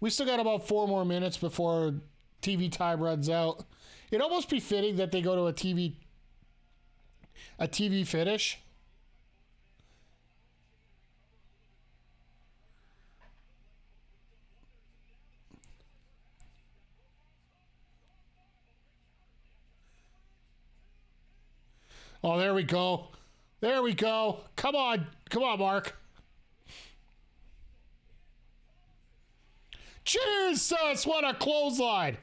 We still got about 4 more minutes before TV time runs out. It'd almost be fitting that they go to a TV finish. Oh, there we go. There we go. Come on. Come on, Mark. Jesus, what a clothesline.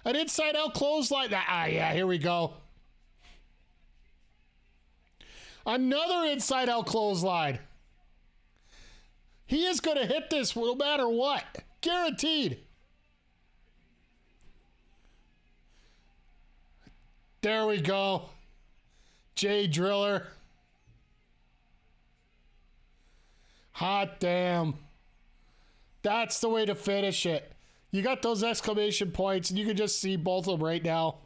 An inside out clothesline. Yeah, here we go. Another inside out clothesline. He is going to hit this no matter what. Guaranteed. There we go. Jay Driller. Hot damn. That's the way to finish it. You got those exclamation points, and you can just see both of them right now.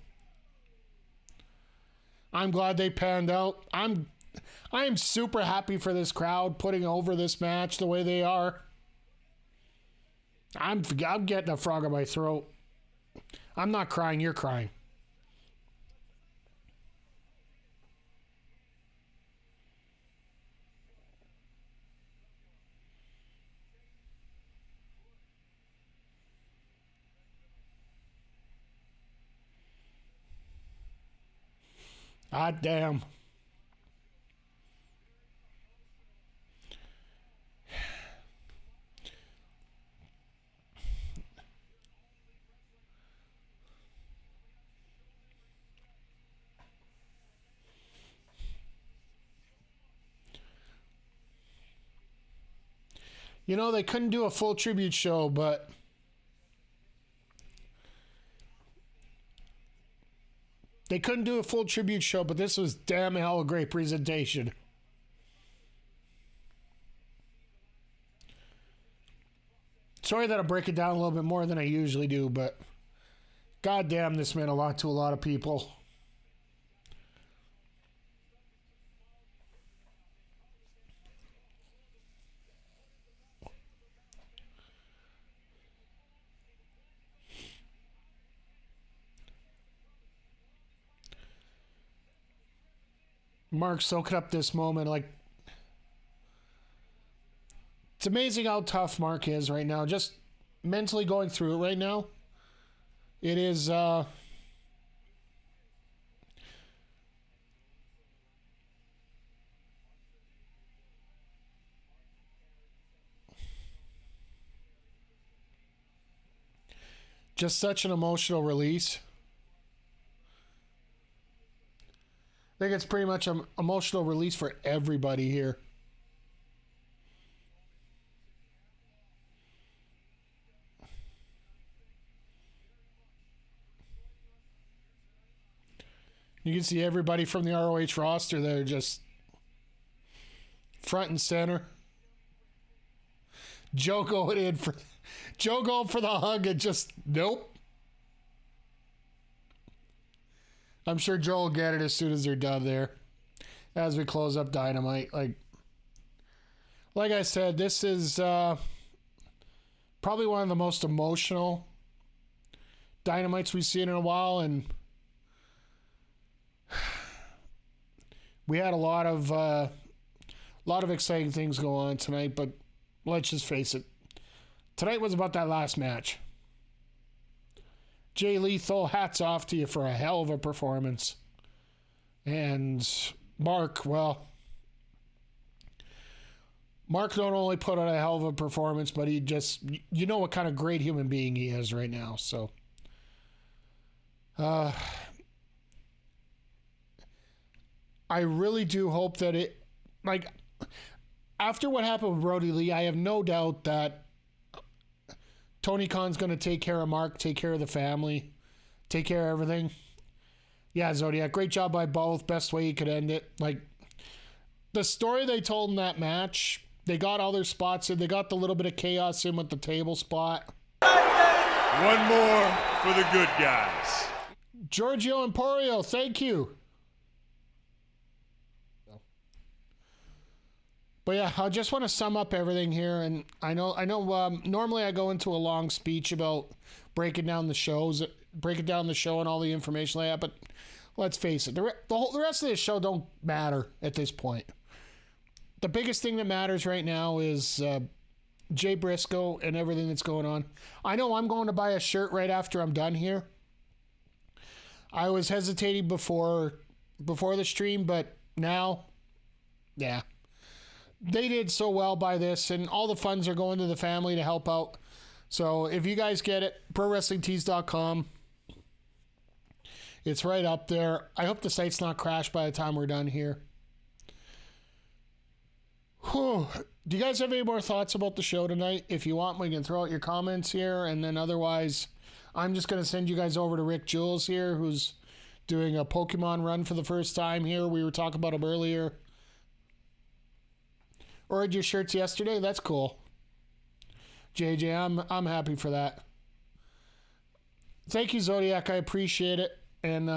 I'm glad they panned out. I am super happy for this crowd putting over this match the way they are. I'm getting a frog in my throat. I'm not crying, you're crying. God damn. You know, they couldn't do a full tribute show, but this was damn hell a great presentation. Sorry that I break it down a little bit more than I usually do, but goddamn, this meant a lot to a lot of people. Mark soaking up this moment. Like, it's amazing how tough Mark is right now. Just mentally going through it right now. It is just such an emotional release. I think it's pretty much an emotional release for everybody here. You can see everybody from the ROH roster there just front and center. Joe going for the hug and just nope. I'm sure Joe will get it as soon as they're done there. As we close up Dynamite. Like I said, this is probably one of the most emotional Dynamites we've seen in a while, and we had a lot of exciting things go on tonight, but let's just face it. Tonight was about that last match. Jay Lethal, hats off to you for a hell of a performance. And Mark, well, Mark not only put on a hell of a performance, but he just, you know what kind of great human being he is right now. So, I really do hope that it, like, after what happened with Brody Lee, I have no doubt that Tony Khan's going to take care of Mark, take care of the family, take care of everything. Yeah, Zodiac, great job by both. Best way you could end it. Like, the story they told in that match, they got all their spots in. They got the little bit of chaos in with the table spot. One more for the good guys. Giorgio Emporio, thank you. But yeah, I just want to sum up everything here, and I know. Normally I go into a long speech about breaking down the show and all the information like that. But let's face it, the rest of this show don't matter at this point. The biggest thing that matters right now is Jay Briscoe and everything that's going on. I know I'm going to buy a shirt right after I'm done here. I was hesitating before the stream, but now, yeah. They did so well by this, and all the funds are going to the family to help out. So if you guys get it, ProWrestlingTees.com. It's right up there. I hope the site's not crashed by the time we're done here. Whew. Do you guys have any more thoughts about the show tonight? If you want, we can throw out your comments here, and then otherwise, I'm just going to send you guys over to Rick Jules here, who's doing a Pokemon run for the first time here. We were talking about him earlier. Ordered your shirts yesterday? That's cool. JJ, I'm happy for that. Thank you, Zodiac. I appreciate it. And